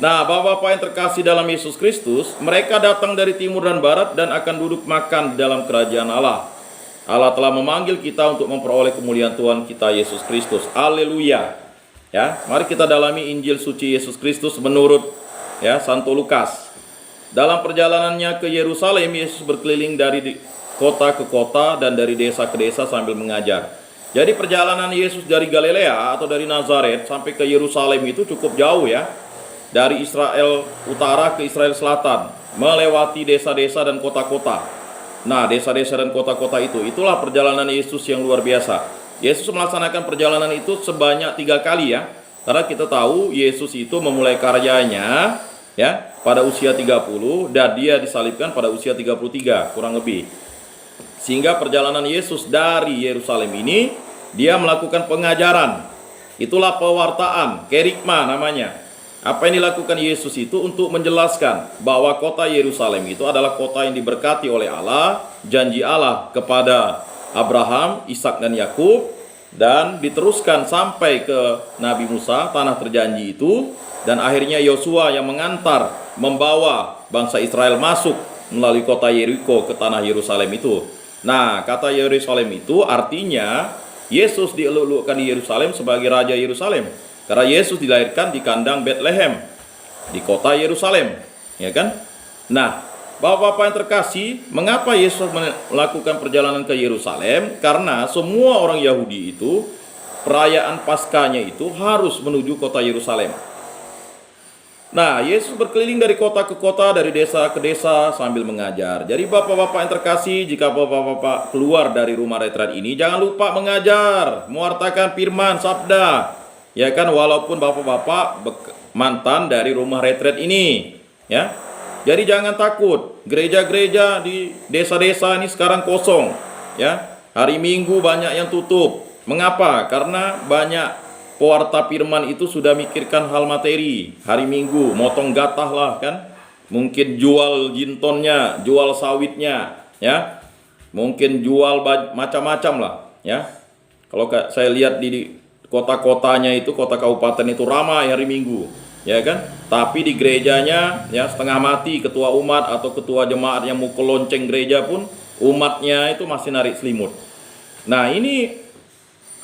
Nah, Bapak-bapak yang terkasih dalam Yesus Kristus, mereka datang dari timur dan barat dan akan duduk makan di dalam kerajaan Allah. Allah telah memanggil kita untuk memperoleh kemuliaan Tuhan kita Yesus Kristus. Haleluya. Mari kita dalami Injil suci Yesus Kristus menurut Santo Lukas. Dalam perjalanannya ke Yerusalem, Yesus berkeliling dari kota ke kota dan dari desa ke desa sambil mengajar. Jadi perjalanan Yesus dari Galilea atau dari Nazaret sampai ke Yerusalem itu cukup jauh, dari Israel utara ke Israel selatan, melewati desa-desa dan kota-kota. Nah, desa-desa dan kota-kota itulah perjalanan Yesus yang luar biasa. Yesus melaksanakan perjalanan itu sebanyak 3 kali, karena kita tahu Yesus itu memulai karyanya pada usia 30 dan dia disalibkan pada usia 33 kurang lebih. Sehingga perjalanan Yesus dari Yerusalem ini, dia melakukan pengajaran. Itulah pewartaan, kerikma namanya. Apa yang dilakukan Yesus itu untuk menjelaskan bahwa kota Yerusalem itu adalah kota yang diberkati oleh Allah, janji Allah kepada Abraham, Ishak dan Yakub, dan diteruskan sampai ke Nabi Musa, tanah terjanji itu, dan akhirnya Yosua yang mengantar, membawa bangsa Israel masuk melalui kota Yeriko ke tanah Yerusalem itu. Nah, kata Yerusalem itu artinya Yesus dieluk-elukkan di Yerusalem sebagai Raja Yerusalem. Karena Yesus dilahirkan di kandang Bethlehem, di kota Yerusalem, Nah, Bapak-bapak yang terkasih, mengapa Yesus melakukan perjalanan ke Yerusalem? Karena semua orang Yahudi itu, perayaan Paskahnya itu harus menuju kota Yerusalem. Nah, Yesus berkeliling dari kota ke kota, dari desa ke desa sambil mengajar. Jadi Bapak-bapak yang terkasih, jika Bapak-bapak keluar dari rumah retret ini, jangan lupa mengajar, mewartakan firman, sabda. Walaupun Bapak-bapak mantan dari rumah retret ini, Jadi jangan takut. Gereja-gereja di desa-desa ini sekarang kosong, ya. Hari Minggu banyak yang tutup. Mengapa? Karena banyak pewarta firman itu sudah mikirkan hal materi. Hari Minggu motong gatah lah kan. Mungkin jual jintonnya, jual sawitnya, ya. Mungkin jual macam-macam lah, ya. Kalau saya lihat di kota-kotanya itu, kota kabupaten itu ramai hari Minggu, ya kan? Tapi di gerejanya ya setengah mati, ketua umat atau ketua jemaat yang mukul lonceng gereja pun umatnya itu masih narik selimut. Nah,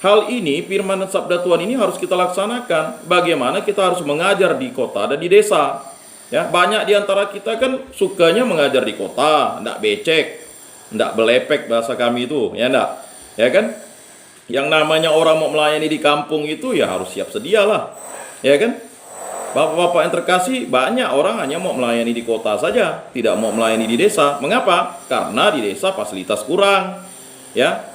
hal ini firman dan sabda Tuhan ini harus kita laksanakan. Bagaimana kita harus mengajar di kota dan di desa. Ya, banyak di antara kita kan sukanya mengajar di kota, enggak becek, enggak belepek bahasa kami itu, ya enggak? Ya kan? Yang namanya orang mau melayani di kampung itu ya harus siap sedia lah, ya kan? Bapak-bapak yang terkasih, banyak orang hanya mau melayani di kota saja, tidak mau melayani di desa. Mengapa? Karena di desa fasilitas kurang, ya,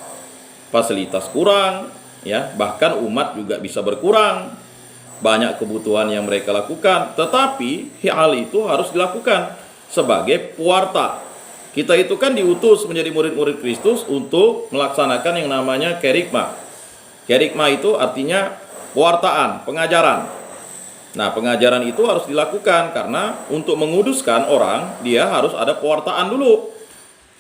fasilitas kurang, ya, bahkan umat juga bisa berkurang, banyak kebutuhan yang mereka lakukan. Tetapi hal itu harus dilakukan sebagai pewarta. Kita itu kan diutus menjadi murid-murid Kristus untuk melaksanakan yang namanya kerigma. Kerigma itu artinya pewartaan, pengajaran. Nah, pengajaran itu harus dilakukan karena untuk menguduskan orang, dia harus ada pewartaan dulu.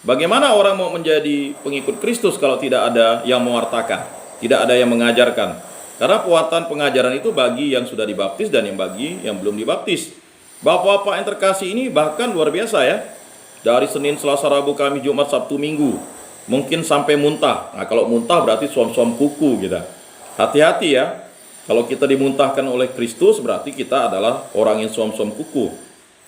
Bagaimana orang mau menjadi pengikut Kristus kalau tidak ada yang mewartakan, tidak ada yang mengajarkan? Karena pewartaan pengajaran itu bagi yang sudah dibaptis dan yang bagi yang belum dibaptis. Bapak-bapak yang terkasih ini bahkan luar biasa ya. Dari Senin, Selasa, Rabu, Kamis, Jumat, Sabtu, Minggu, mungkin sampai muntah. Nah, kalau muntah berarti suam-suam kuku kita. Hati-hati ya. Kalau kita dimuntahkan oleh Kristus berarti kita adalah orang yang suam-suam kuku.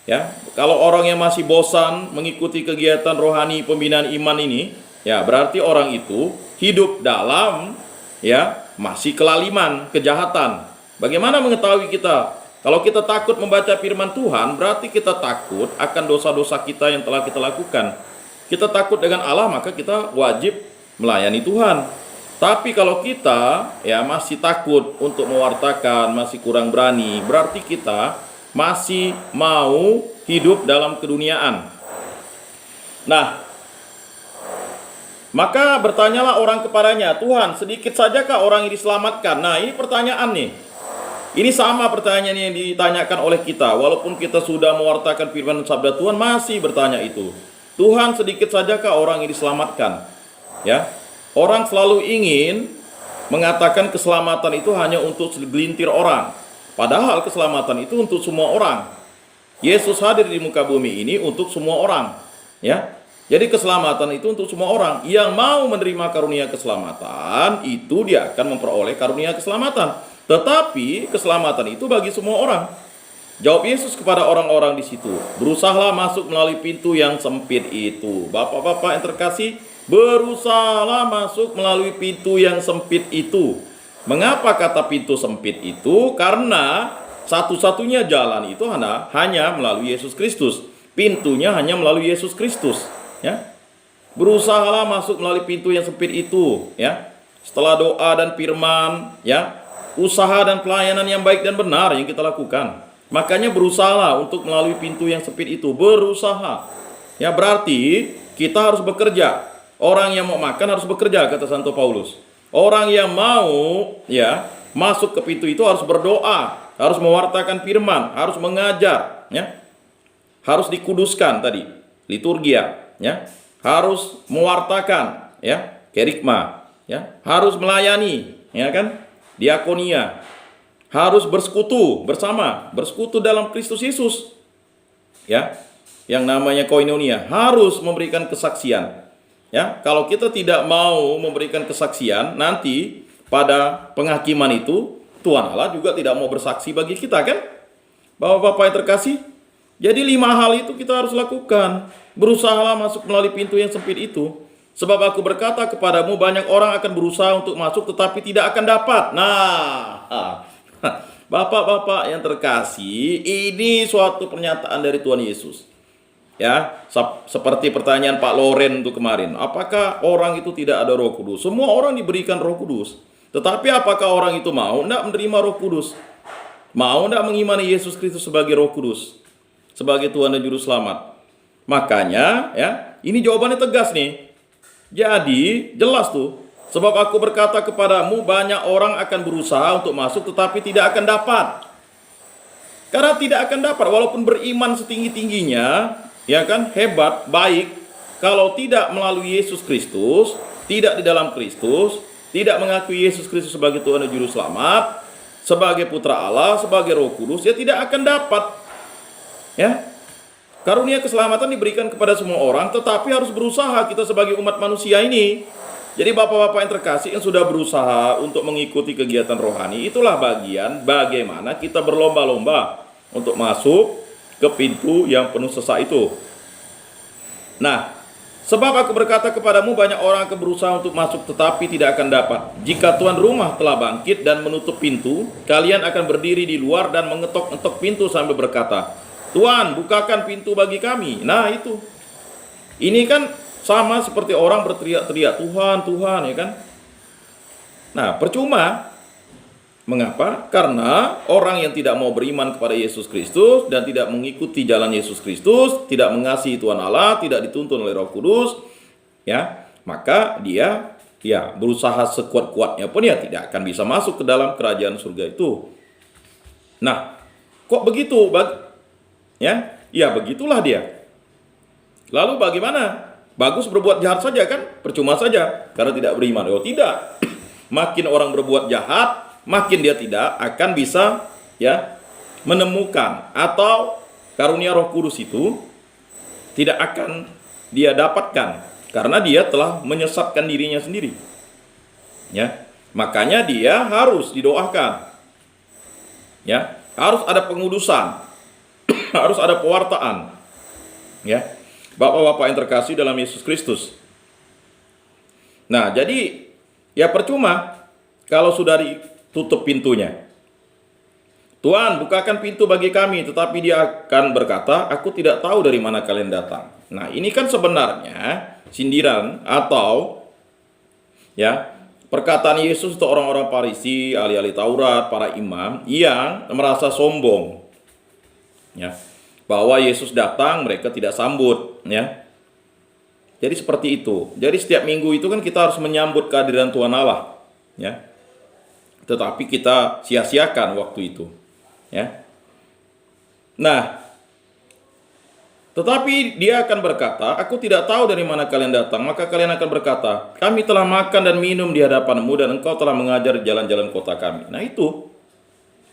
Ya, kalau orang yang masih bosan mengikuti kegiatan rohani pembinaan iman ini, ya berarti orang itu hidup dalam ya masih kelaliman, kejahatan. Bagaimana mengetahui kita? Kalau kita takut membaca firman Tuhan, berarti kita takut akan dosa-dosa kita yang telah kita lakukan. Kita takut dengan Allah, maka kita wajib melayani Tuhan. Tapi kalau kita ya masih takut untuk mewartakan, masih kurang berani, berarti kita masih mau hidup dalam keduniaan. Nah, maka bertanyalah orang kepadanya, Tuhan, sedikit sajakah orang yang diselamatkan? Nah, ini pertanyaan nih. Ini sama pertanyaan yang ditanyakan oleh kita. Walaupun kita sudah mewartakan firman sabda Tuhan, masih bertanya itu. Tuhan, sedikit sajakah orang yang diselamatkan? Ya, orang selalu ingin mengatakan keselamatan itu hanya untuk segelintir orang. Padahal keselamatan itu untuk semua orang. Yesus hadir di muka bumi ini untuk semua orang. Ya, jadi keselamatan itu untuk semua orang. Yang mau menerima karunia keselamatan, itu dia akan memperoleh karunia keselamatan. Tetapi keselamatan itu bagi semua orang. Jawab Yesus kepada orang-orang di situ, berusahalah masuk melalui pintu yang sempit itu. Bapak-bapak yang terkasih, berusahalah masuk melalui pintu yang sempit itu. Mengapa kata pintu sempit itu? Karena satu-satunya jalan itu hanya melalui Yesus Kristus. Pintunya hanya melalui Yesus Kristus. Ya, berusahalah masuk melalui pintu yang sempit itu. Ya, setelah doa dan firman, ya, usaha dan pelayanan yang baik dan benar yang kita lakukan. Makanya berusahalah untuk melalui pintu yang sempit itu. Berusaha. Ya, berarti kita harus bekerja. Orang yang mau makan harus bekerja, kata Santo Paulus. Orang yang mau ya masuk ke pintu itu harus berdoa, harus mewartakan firman, harus mengajar, ya. Harus dikuduskan tadi, liturgia, ya. Harus mewartakan, ya, kerigma, ya. Harus melayani, ya kan? Diakonia, harus bersekutu bersama, bersekutu dalam Kristus Yesus, ya, yang namanya koinonia, harus memberikan kesaksian, ya. Kalau kita tidak mau memberikan kesaksian, nanti pada penghakiman itu Tuhan Allah juga tidak mau bersaksi bagi kita, kan? Bapak-bapak yang terkasih, jadi 5 hal itu kita harus lakukan. Berusahalah masuk melalui pintu yang sempit itu. Sebab aku berkata kepadamu, banyak orang akan berusaha untuk masuk tetapi tidak akan dapat. Nah, bapak-bapak yang terkasih, ini suatu pernyataan dari Tuhan Yesus. Ya, seperti pertanyaan Pak Loren itu kemarin, apakah orang itu tidak ada Roh Kudus? Semua orang diberikan Roh Kudus. Tetapi apakah orang itu mau tidak menerima Roh Kudus? Mau tidak mengimani Yesus Kristus sebagai Roh Kudus? sebagai Tuhan dan Juru Selamat. Makanya ya, ini jawabannya tegas nih. Jadi jelas tuh, sebab aku berkata kepadamu, banyak orang akan berusaha untuk masuk tetapi tidak akan dapat. Karena tidak akan dapat, walaupun beriman setinggi-tingginya, ya kan, hebat, baik, kalau tidak melalui Yesus Kristus, tidak di dalam Kristus, tidak mengakui Yesus Kristus sebagai Tuhan dan Juru Selamat, sebagai Putra Allah, sebagai Roh Kudus, ya tidak akan dapat. Ya, karunia keselamatan diberikan kepada semua orang, tetapi harus berusaha kita sebagai umat manusia ini. Jadi bapak-bapak yang terkasih yang sudah berusaha untuk mengikuti kegiatan rohani, itulah bagian bagaimana kita berlomba-lomba untuk masuk ke pintu yang penuh sesak itu. Nah, sebab aku berkata kepadamu, banyak orang akan berusaha untuk masuk tetapi tidak akan dapat. Jika tuan rumah telah bangkit dan menutup pintu, kalian akan berdiri di luar dan mengetok-ngetok pintu sambil berkata, Tuhan, bukakan pintu bagi kami. Nah, itu. Ini kan sama seperti orang berteriak-teriak, Tuhan, Tuhan, ya kan? Nah, percuma. Mengapa? Karena orang yang tidak mau beriman kepada Yesus Kristus dan tidak mengikuti jalan Yesus Kristus, tidak mengasihi Tuhan Allah, tidak dituntun oleh Roh Kudus, ya, maka dia ya berusaha sekuat-kuatnya pun ya tidak akan bisa masuk ke dalam kerajaan surga itu. Nah, kok begitu? Ya, begitulah dia. Lalu bagaimana? Bagus berbuat jahat saja kan? Percuma saja karena tidak beriman. Oh tidak. Makin orang berbuat jahat, makin dia tidak akan bisa ya menemukan atau karunia Roh Kudus itu tidak akan dia dapatkan karena dia telah menyesatkan dirinya sendiri. Ya. Makanya dia harus didoakan. Ya, harus ada pengudusan. Harus ada pewartaan. Ya. Bapak-bapak yang terkasih dalam Yesus Kristus. Nah, jadi ya percuma kalau sudah ditutup pintunya. Tuhan, bukakan pintu bagi kami, tetapi dia akan berkata, aku tidak tahu dari mana kalian datang. Nah, ini kan sebenarnya sindiran atau ya perkataan Yesus untuk orang-orang Farisi, ahli-ahli Taurat, para imam yang merasa sombong. Ya. Bahwa Yesus datang, mereka tidak sambut, ya. Jadi seperti itu. Jadi setiap minggu itu kan kita harus menyambut kehadiran Tuhan Allah, ya. Tetapi kita sia-siakan waktu itu, ya. Nah, tetapi dia akan berkata, aku tidak tahu dari mana kalian datang. Maka kalian akan berkata, kami telah makan dan minum di hadapanmu dan engkau telah mengajar jalan-jalan kota kami. Nah itu,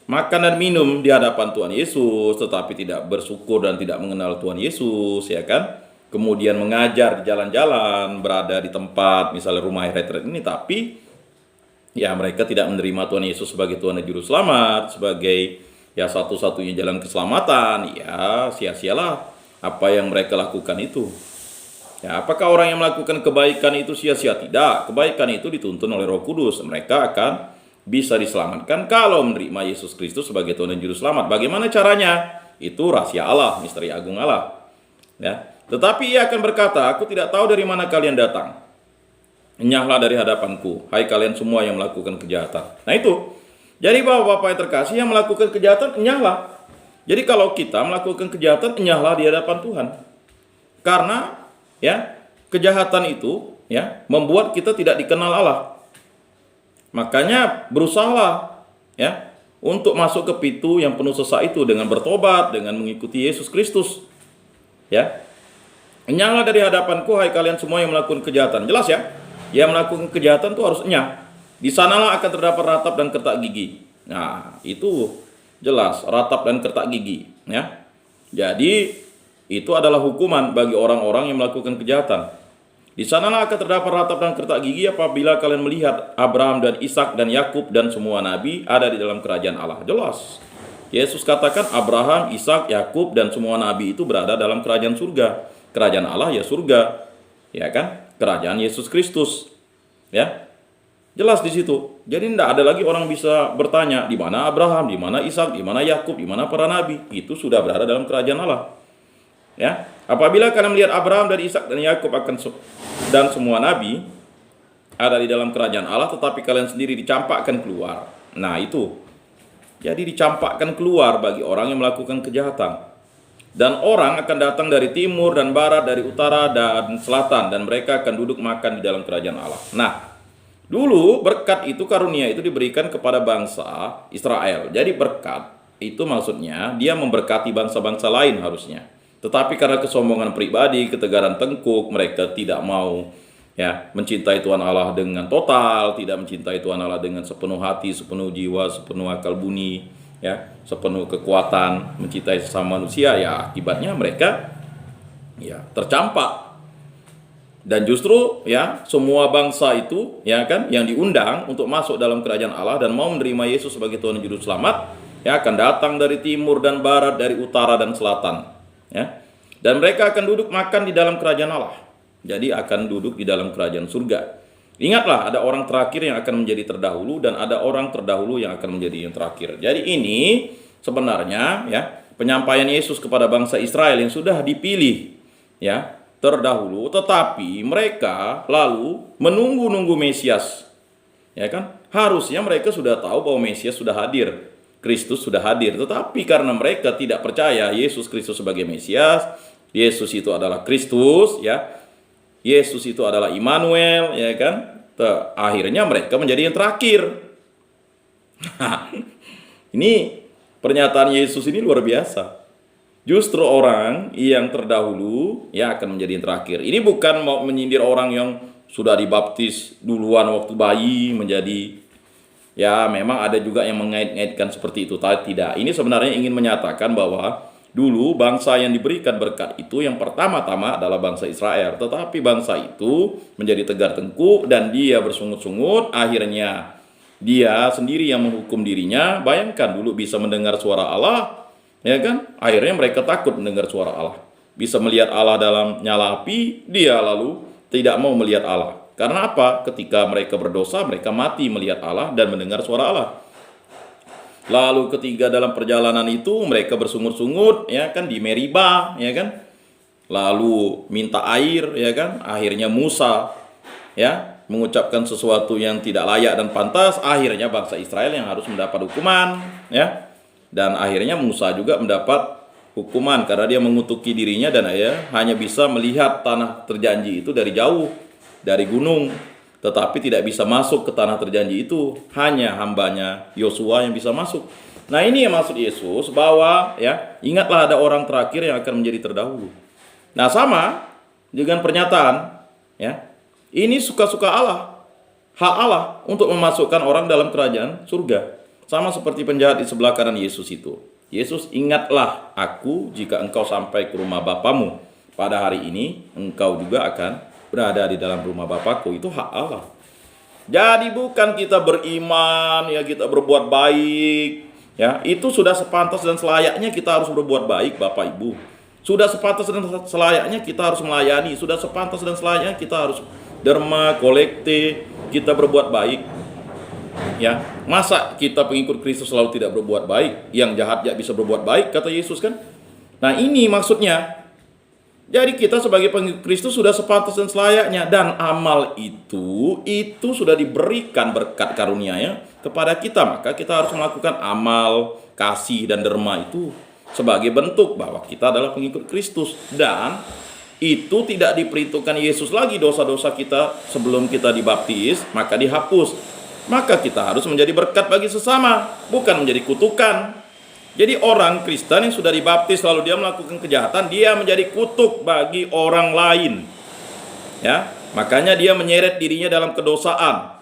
makan dan minum di hadapan Tuhan Yesus, tetapi tidak bersyukur dan tidak mengenal Tuhan Yesus, ya kan? Kemudian mengajar di jalan-jalan, berada di tempat, misalnya rumah retret ini, tapi ya mereka tidak menerima Tuhan Yesus sebagai Tuhan dan Juru Selamat, sebagai ya satu-satunya jalan keselamatan. Ya sia-sialah apa yang mereka lakukan itu. Ya, apakah orang yang melakukan kebaikan itu sia-sia? Tidak. Kebaikan itu dituntun oleh Roh Kudus. Mereka akan bisa diselamatkan kalau menerima Yesus Kristus sebagai Tuhan dan Juru Selamat. Bagaimana caranya? Itu rahasia Allah, misteri agung Allah. Ya. Tetapi ia akan berkata, aku tidak tahu dari mana kalian datang. Enyahlah dari hadapanku, hai kalian semua yang melakukan kejahatan. Nah itu. Jadi bapak-bapak yang terkasih, yang melakukan kejahatan, enyahlah. Jadi kalau kita melakukan kejahatan, enyahlah di hadapan Tuhan. Karena ya kejahatan itu ya membuat kita tidak dikenal Allah. Makanya berusahalah ya untuk masuk ke pintu yang penuh sesak itu dengan bertobat, dengan mengikuti Yesus Kristus. Ya. Enyahlah dari hadapanku, hai kalian semua yang melakukan kejahatan. Jelas ya? Yang melakukan kejahatan itu harus enyah. Di sanalah akan terdapat ratap dan kertak gigi. Nah, itu jelas, ratap dan kertak gigi, ya. Jadi itu adalah hukuman bagi orang-orang yang melakukan kejahatan. Di sanalah akan terdapat ratap dan kertak gigi apabila kalian melihat Abraham dan Ishak dan Yakub dan semua nabi ada di dalam kerajaan Allah. Jelas. Yesus katakan Abraham, Ishak, Yakub dan semua nabi itu berada dalam kerajaan surga. Kerajaan Allah ya surga. Ya kan? Kerajaan Yesus Kristus. Ya. Jelas di situ. Jadi tidak ada lagi orang bisa bertanya di mana Abraham, di mana Ishak, di mana Yakub, di mana para nabi. Itu sudah berada dalam kerajaan Allah. Ya. Apabila kalian melihat Abraham dan Ishak dan Yakub dan semua nabi ada di dalam kerajaan Allah, tetapi kalian sendiri dicampakkan keluar. Nah itu. Jadi dicampakkan keluar bagi orang yang melakukan kejahatan. Dan orang akan datang dari timur dan barat, dari utara dan selatan, dan mereka akan duduk makan di dalam kerajaan Allah. Nah, dulu berkat itu, karunia itu diberikan kepada bangsa Israel. Jadi berkat itu maksudnya dia memberkati bangsa-bangsa lain harusnya. Tetapi karena kesombongan pribadi, ketegaran tengkuk, mereka tidak mau mencintai Tuhan Allah dengan total, tidak mencintai Tuhan Allah dengan sepenuh hati, sepenuh jiwa, sepenuh akal buni, sepenuh kekuatan, mencintai sesama manusia, akibatnya mereka tercampak. Dan justru semua bangsa itu yang diundang untuk masuk dalam kerajaan Allah dan mau menerima Yesus sebagai Tuhan dan Juru Selamat akan datang dari timur dan barat, dari utara dan selatan, dan mereka akan duduk makan di dalam kerajaan Allah. Jadi akan duduk di dalam kerajaan surga. Ingatlah, ada orang terakhir yang akan menjadi terdahulu, dan ada orang terdahulu yang akan menjadi yang terakhir. Jadi ini sebenarnya penyampaian Yesus kepada bangsa Israel yang sudah dipilih terdahulu, tetapi mereka lalu menunggu-nunggu Mesias. Harusnya mereka sudah tahu bahwa Mesias sudah hadir, Kristus sudah hadir, tetapi karena mereka tidak percaya Yesus Kristus sebagai Mesias, Yesus itu adalah Kristus, Yesus itu adalah Immanuel, akhirnya mereka menjadi yang terakhir. Ini pernyataan Yesus ini luar biasa. Justru orang yang terdahulu akan menjadi yang terakhir. Ini bukan mau menyindir orang yang sudah dibaptis duluan waktu bayi menjadi, memang ada juga yang mengait-ngaitkan seperti itu. Tidak, ini sebenarnya ingin menyatakan bahwa dulu bangsa yang diberikan berkat itu yang pertama-tama adalah bangsa Israel. Tetapi bangsa itu menjadi tegar tengkuk dan dia bersungut-sungut. Akhirnya dia sendiri yang menghukum dirinya. Bayangkan, dulu bisa mendengar suara Allah, akhirnya mereka takut mendengar suara Allah. Bisa melihat Allah dalam nyala api, dia lalu tidak mau melihat Allah. Karena apa? Ketika mereka berdosa, mereka mati melihat Allah dan mendengar suara Allah. Lalu ketiga dalam perjalanan itu mereka bersungut-sungut di Meriba, lalu minta air, akhirnya Musa mengucapkan sesuatu yang tidak layak dan pantas, akhirnya bangsa Israel yang harus mendapat hukuman, dan akhirnya Musa juga mendapat hukuman karena dia mengutuki dirinya dan hanya bisa melihat tanah terjanji itu dari jauh, dari gunung. Tetapi tidak bisa masuk ke tanah terjanji itu, hanya hambanya Yosua yang bisa masuk. Nah, ini yang maksud Yesus, bahwa ingatlah ada orang terakhir yang akan menjadi terdahulu. Nah, sama dengan pernyataan ini suka-suka Allah, hak Allah untuk memasukkan orang dalam kerajaan surga. Sama seperti penjahat di sebelah kanan Yesus itu. Yesus, ingatlah aku jika engkau sampai ke rumah Bapamu. Pada hari ini engkau juga akan berada di dalam rumah Bapakku. Itu hak Allah. Jadi bukan kita beriman, kita berbuat baik, itu sudah sepantas dan selayaknya kita harus berbuat baik, Bapak Ibu. Sudah sepantas dan selayaknya kita harus melayani, sudah sepantas dan selayaknya kita harus derma, kolekte, kita berbuat baik. Masa kita pengikut Kristus selalu tidak berbuat baik? Yang jahat bisa berbuat baik, kata Yesus kan? Nah, ini maksudnya. Jadi kita sebagai pengikut Kristus sudah sepantas dan selayaknya, dan amal itu sudah diberikan berkat karunia kepada kita. Maka kita harus melakukan amal kasih dan derma itu sebagai bentuk bahwa kita adalah pengikut Kristus. Dan itu tidak diperhitungkan Yesus lagi dosa-dosa kita sebelum kita dibaptis, maka dihapus. Maka kita harus menjadi berkat bagi sesama, bukan menjadi kutukan. Jadi orang Kristen yang sudah dibaptis lalu dia melakukan kejahatan, dia menjadi kutuk bagi orang lain. Makanya dia menyeret dirinya dalam kedosaan,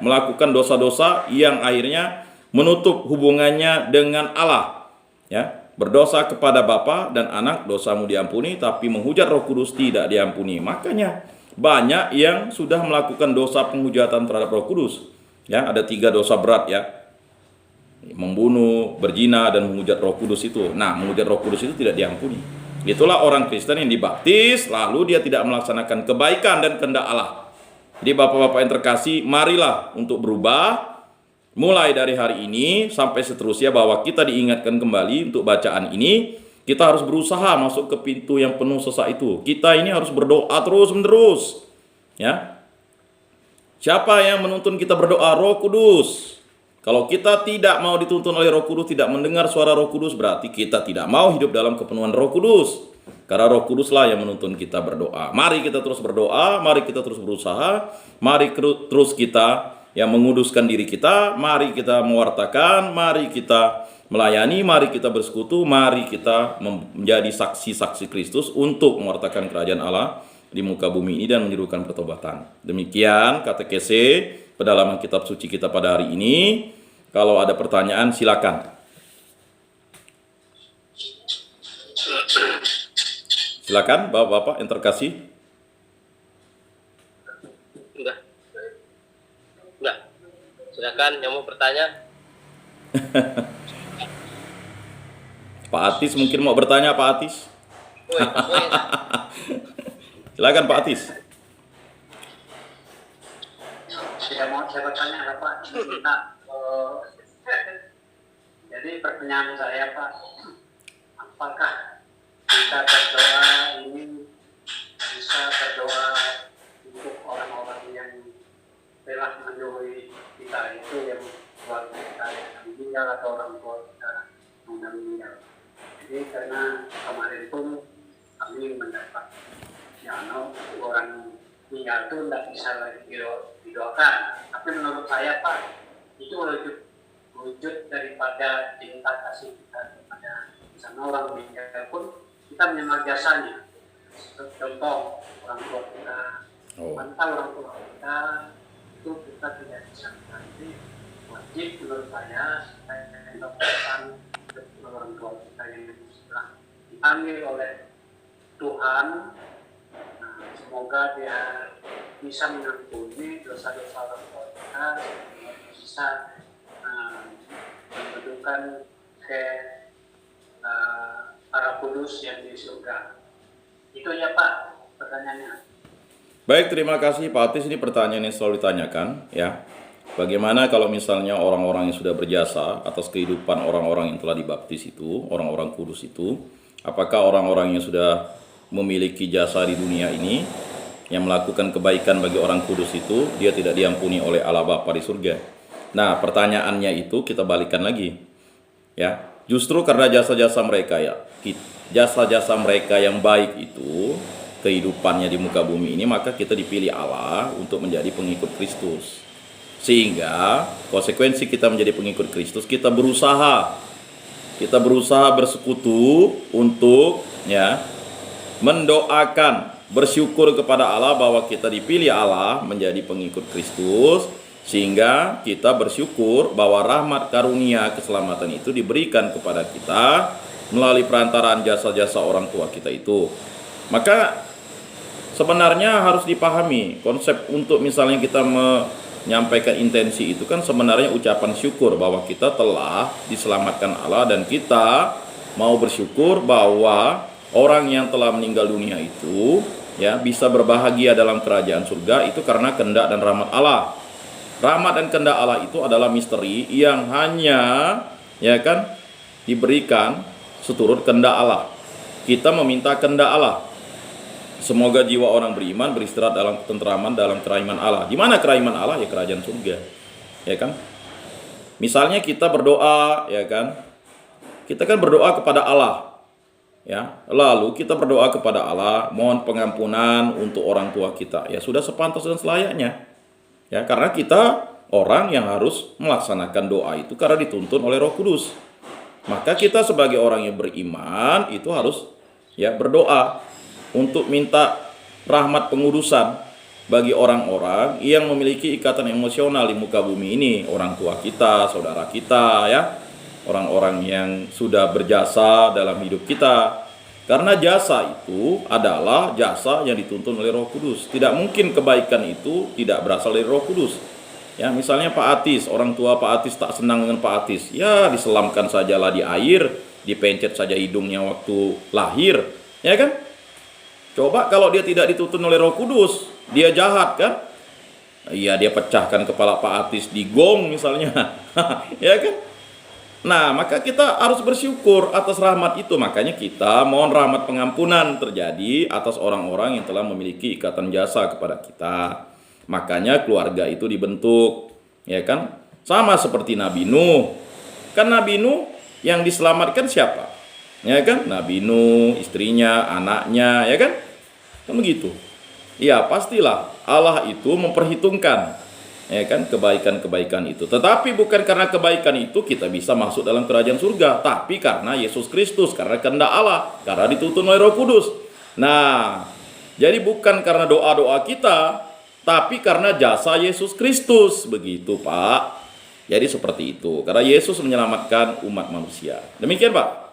melakukan dosa-dosa yang akhirnya menutup hubungannya dengan Allah. Berdosa kepada Bapa dan Anak, dosamu diampuni, tapi menghujat Roh Kudus tidak diampuni. Makanya banyak yang sudah melakukan dosa penghujatan terhadap Roh Kudus. Ada 3 dosa berat membunuh, berzina, dan menghujat Roh Kudus itu. Nah, menghujat Roh Kudus itu tidak diampuni. Itulah orang Kristen yang dibaptis lalu dia tidak melaksanakan kebaikan dan kehendak Allah. Jadi Bapak-bapak yang terkasih, marilah untuk berubah mulai dari hari ini sampai seterusnya, bahwa kita diingatkan kembali untuk bacaan ini. Kita harus berusaha masuk ke pintu yang penuh sesak itu. Kita ini harus berdoa terus-menerus. Siapa yang menuntun kita berdoa? Roh Kudus. Kalau kita tidak mau dituntun oleh Roh Kudus, tidak mendengar suara Roh Kudus, berarti kita tidak mau hidup dalam kepenuhan Roh Kudus. Karena Roh Kuduslah yang menuntun kita berdoa. Mari kita terus berdoa, mari kita terus berusaha, mari terus kita yang menguduskan diri kita, mari kita mewartakan, mari kita melayani, mari kita bersekutu, mari kita menjadi saksi-saksi Kristus untuk mewartakan kerajaan Allah di muka bumi ini dan menyerukan pertobatan. Demikian katekese pedalaman kitab suci kita pada hari ini. Kalau ada pertanyaan silakan. Silakan Bapak-bapak yang terkasih. Enggak. Silakan yang mau bertanya. Pak Atis mungkin mau bertanya, Pak Atis. Silakan Pak Atis. Saya bertanya Pak, jadi pertanyaan saya Pak, apakah kita berdoa ini bisa berdoa untuk orang-orang yang telah mendahului kita, itu yang keluarga kita yang meninggal atau orang tua kita yang meninggal. Jadi karena kemarin pun kami mendapat orang meninggal itu tidak bisa lagi didoakan. Tapi menurut saya Pak, itu wujud daripada cinta kasih kita kepada misalnya orang meninggal pun kita menyembah jasanya. Contoh orang tua kita, mantap orang tua kita itu kita tidak bisa. Jadi wajib menurut saya mendoakan orang tua kita yang sudah dipanggil oleh Tuhan. Semoga dia bisa mengampuni dosa-dosa orang tua kita, bisa mendudukan ke para kudus yang di surga. Itu ya Pak pertanyaannya. Baik, terima kasih Pak Atis. Ini pertanyaan yang selalu ditanyakan, ya. Bagaimana kalau misalnya orang-orang yang sudah berjasa atas kehidupan orang-orang yang telah dibaptis itu, orang-orang kudus itu, apakah orang-orang yang sudah memiliki jasa di dunia ini, yang melakukan kebaikan bagi orang kudus itu, dia tidak diampuni oleh Allah Bapa di surga? Nah, pertanyaannya itu kita balikan lagi, ya. Justru karena jasa-jasa mereka, ya, jasa-jasa mereka yang baik itu, kehidupannya di muka bumi ini, maka kita dipilih Allah untuk menjadi pengikut Kristus. Sehingga konsekuensi kita menjadi pengikut Kristus, kita berusaha bersekutu untuk, ya, mendoakan, bersyukur kepada Allah bahwa kita dipilih Allah menjadi pengikut Kristus, sehingga kita bersyukur bahwa rahmat karunia keselamatan itu diberikan kepada kita melalui perantaraan jasa-jasa orang tua kita itu. Maka sebenarnya harus dipahami konsep untuk misalnya kita menyampaikan intensi itu kan sebenarnya ucapan syukur bahwa kita telah diselamatkan Allah dan kita mau bersyukur bahwa orang yang telah meninggal dunia itu, ya, bisa berbahagia dalam kerajaan surga itu karena kehendak dan rahmat Allah. Rahmat dan kehendak Allah itu adalah misteri yang hanya, ya kan, diberikan seturut kehendak Allah. Kita meminta kehendak Allah. Semoga jiwa orang beriman beristirahat dalam ketenteraman, dalam kerajaan Allah. Di mana kerajaan Allah? Ya kerajaan surga. Ya kan? Misalnya kita berdoa, ya kan? Kita kan berdoa kepada Allah. Ya, lalu kita berdoa kepada Allah, mohon pengampunan untuk orang tua kita. Ya sudah sepantas dan selayaknya. Ya, karena kita orang yang harus melaksanakan doa itu karena dituntun oleh Roh Kudus. Maka kita sebagai orang yang beriman itu harus, ya, berdoa untuk minta rahmat pengudusan bagi orang-orang yang memiliki ikatan emosional di muka bumi ini, orang tua kita, saudara kita, ya, orang-orang yang sudah berjasa dalam hidup kita. Karena jasa itu adalah jasa yang dituntun oleh Roh Kudus. Tidak mungkin kebaikan itu tidak berasal dari Roh Kudus. Ya, misalnya Pak Atis, orang tua Pak Atis tak senang dengan Pak Atis. Ya, diselamkan sajalah di air, dipencet saja hidungnya waktu lahir, ya kan? Coba kalau dia tidak dituntun oleh Roh Kudus, dia jahat kan? Iya, dia pecahkan kepala Pak Atis di gong misalnya. Ya kan? Nah, maka kita harus bersyukur atas rahmat itu. Makanya kita mohon rahmat pengampunan terjadi atas orang-orang yang telah memiliki ikatan jasa kepada kita. Makanya keluarga itu dibentuk, ya kan? Sama seperti Nabi Nuh. Kan Nabi Nuh yang diselamatkan siapa? Ya kan? Nabi Nuh, istrinya, anaknya, ya kan? Kan begitu. Ya, pastilah Allah itu memperhitungkan, ya kan, kebaikan-kebaikan itu. Tetapi bukan karena kebaikan itu kita bisa masuk dalam kerajaan surga, tapi karena Yesus Kristus, karena kehendak Allah, karena dituntun oleh Roh Kudus. Nah, jadi bukan karena doa-doa kita, tapi karena jasa Yesus Kristus. Begitu, Pak. Jadi seperti itu. Karena Yesus menyelamatkan umat manusia. Demikian, Pak.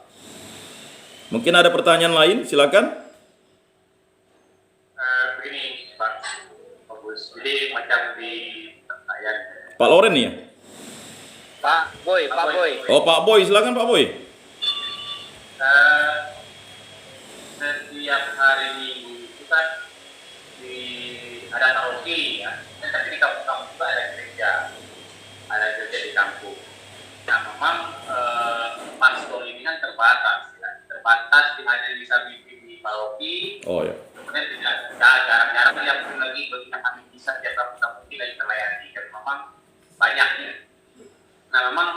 Mungkin ada pertanyaan lain, silakan. Begini, Pak Bagus. Jadi macam di pertanyaan. Pak Loren ya? Pak Boy. Oh, Pak Boy, silakan Pak Boy. Setiap hari Minggu itu kan ada paroki ya, tapi di kampung-kampung juga ada gereja di kampung. Nah, memang pastor ini kan terbatas hanya bisa bimbing di paroki. Oh ya. Kemudian jarang-jarang yang lagi bagi kami bisa tiap kampung-kampung lagi terlayani, dan memang banyaknya. Nah, memang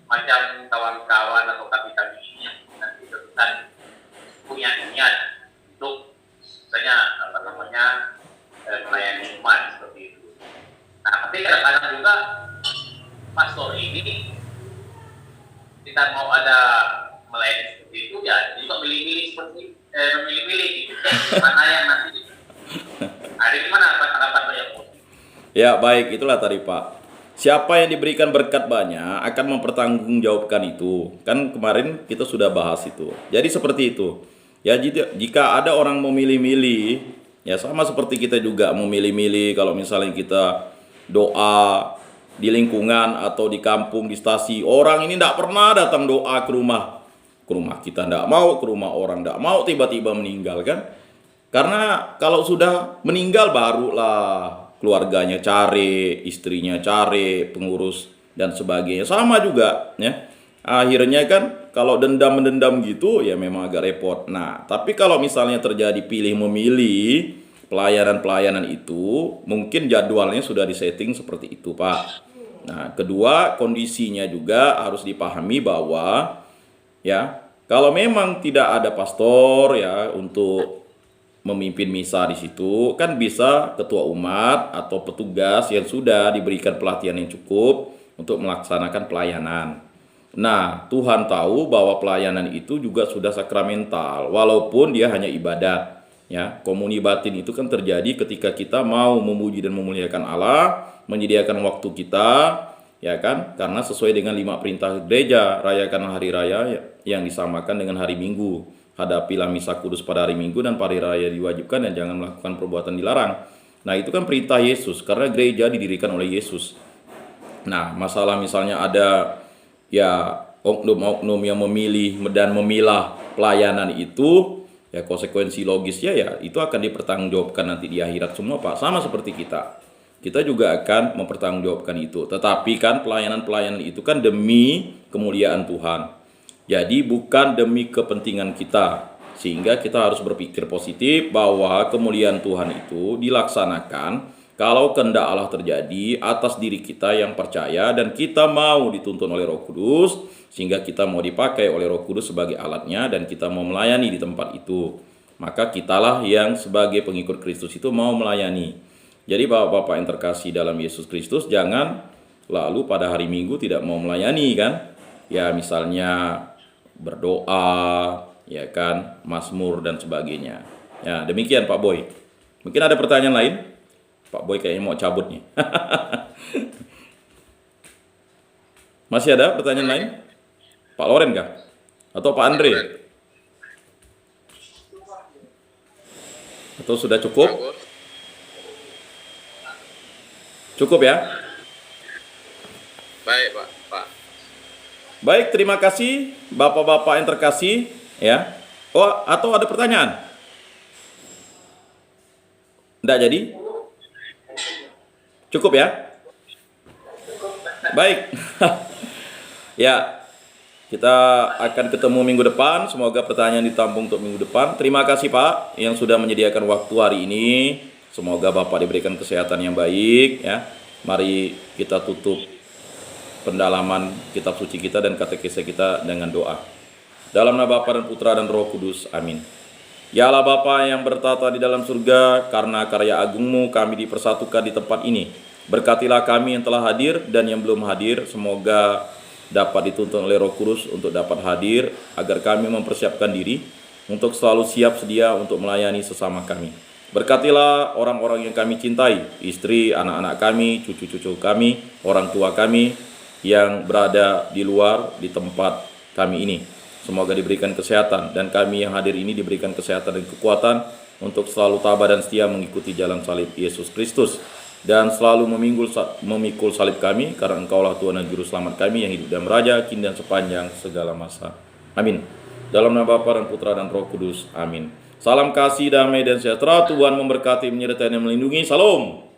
macam kawan-kawan atau kami-kami ini yang nanti kan punya niat untuk misalnya melayani umat seperti itu. Nah, tapi kadang-kadang juga pastor ini kita mau ada melayani seperti itu ya juga memilih-milih gitu. Mana yang nanti ada gimana pendapat yang Ya, baik, itulah tadi Pak. Siapa yang diberikan berkat banyak akan mempertanggungjawabkan itu. Kan kemarin kita sudah bahas itu. Jadi seperti itu. Ya, jika ada orang memilih-milih, ya sama seperti kita juga memilih-milih kalau misalnya kita doa di lingkungan atau di kampung, di stasi, orang ini tidak pernah datang doa ke rumah kita tidak mau, ke rumah orang tidak mau, tiba-tiba meninggal kan. Karena kalau sudah meninggal barulah keluarganya cari, istrinya cari, pengurus dan sebagainya. Sama juga ya. Akhirnya kan kalau dendam-mendendam gitu ya memang agak repot. Nah, tapi kalau misalnya terjadi pilih memilih pelayanan-pelayanan itu, mungkin jadwalnya sudah disetting seperti itu, Pak. Nah, kedua, kondisinya juga harus dipahami bahwa ya, kalau memang tidak ada pastor ya untuk memimpin misa di situ, kan bisa ketua umat atau petugas yang sudah diberikan pelatihan yang cukup untuk melaksanakan pelayanan. Nah, Tuhan tahu bahwa pelayanan itu juga sudah sakramental, walaupun dia hanya ibadat. Ya, komuni batin itu kan terjadi ketika kita mau memuji dan memuliakan Allah, menyediakan waktu kita, ya kan? Karena sesuai dengan 5 perintah gereja, rayakan hari raya yang disamakan dengan hari Minggu. Hadapilah misa kudus pada hari Minggu dan pada hari raya diwajibkan dan jangan melakukan perbuatan dilarang. Nah, itu kan perintah Yesus karena gereja didirikan oleh Yesus. Nah, masalah misalnya ada ya oknum-oknum yang memilih dan memilah pelayanan itu, ya konsekuensi logisnya ya itu akan dipertanggungjawabkan nanti di akhirat semua, Pak. Sama seperti kita juga akan mempertanggungjawabkan itu. Tetapi kan pelayanan-pelayanan itu kan demi kemuliaan Tuhan. Jadi bukan demi kepentingan kita. Sehingga kita harus berpikir positif bahwa kemuliaan Tuhan itu dilaksanakan kalau kehendak Allah terjadi atas diri kita yang percaya dan kita mau dituntun oleh Roh Kudus, sehingga kita mau dipakai oleh Roh Kudus sebagai alatnya dan kita mau melayani di tempat itu. Maka kitalah yang sebagai pengikut Kristus itu mau melayani. Jadi Bapak-bapak yang terkasih dalam Yesus Kristus, jangan lalu pada hari Minggu tidak mau melayani kan. Ya misalnya berdoa, ya kan, mazmur dan sebagainya. Ya, demikian Pak Boy. Mungkin ada pertanyaan lain? Pak Boy kayaknya mau cabut nih. Masih ada pertanyaan lain? Pak Loren kah? Atau Pak Andre? Atau sudah cukup? Cukup ya? Baik, Pak. Baik, terima kasih Bapak-bapak yang terkasih ya. Oh, atau ada pertanyaan? Enggak jadi? Cukup ya? Baik. Ya, kita akan ketemu minggu depan. Semoga pertanyaan ditampung untuk minggu depan. Terima kasih Pak yang sudah menyediakan waktu hari ini. Semoga Bapak diberikan kesehatan yang baik ya. Mari kita tutup pendalaman kitab suci kita dan katekese kita dengan doa. Dalam nama Bapa dan Putra dan Roh Kudus. Amin. Ya Allah Bapa yang bertata di dalam surga, karena karya agungmu kami dipersatukan di tempat ini. Berkatilah kami yang telah hadir dan yang belum hadir, semoga dapat dituntun oleh Roh Kudus untuk dapat hadir, agar kami mempersiapkan diri untuk selalu siap sedia untuk melayani sesama kami. Berkatilah orang-orang yang kami cintai, istri, anak-anak kami, cucu-cucu kami, orang tua kami yang berada di luar di tempat kami ini. Semoga diberikan kesehatan, dan kami yang hadir ini diberikan kesehatan dan kekuatan untuk selalu tabah dan setia mengikuti jalan salib Yesus Kristus, dan selalu memikul salib kami, karena Engkaulah Tuhan dan Juru Selamat kami yang hidup dan meraja kini dan sepanjang segala masa. Amin. Dalam nama Bapa dan Putra dan Roh Kudus. Amin. Salam kasih, damai dan sejahtera. Tuhan memberkati, menyertai dan melindungi. Salam.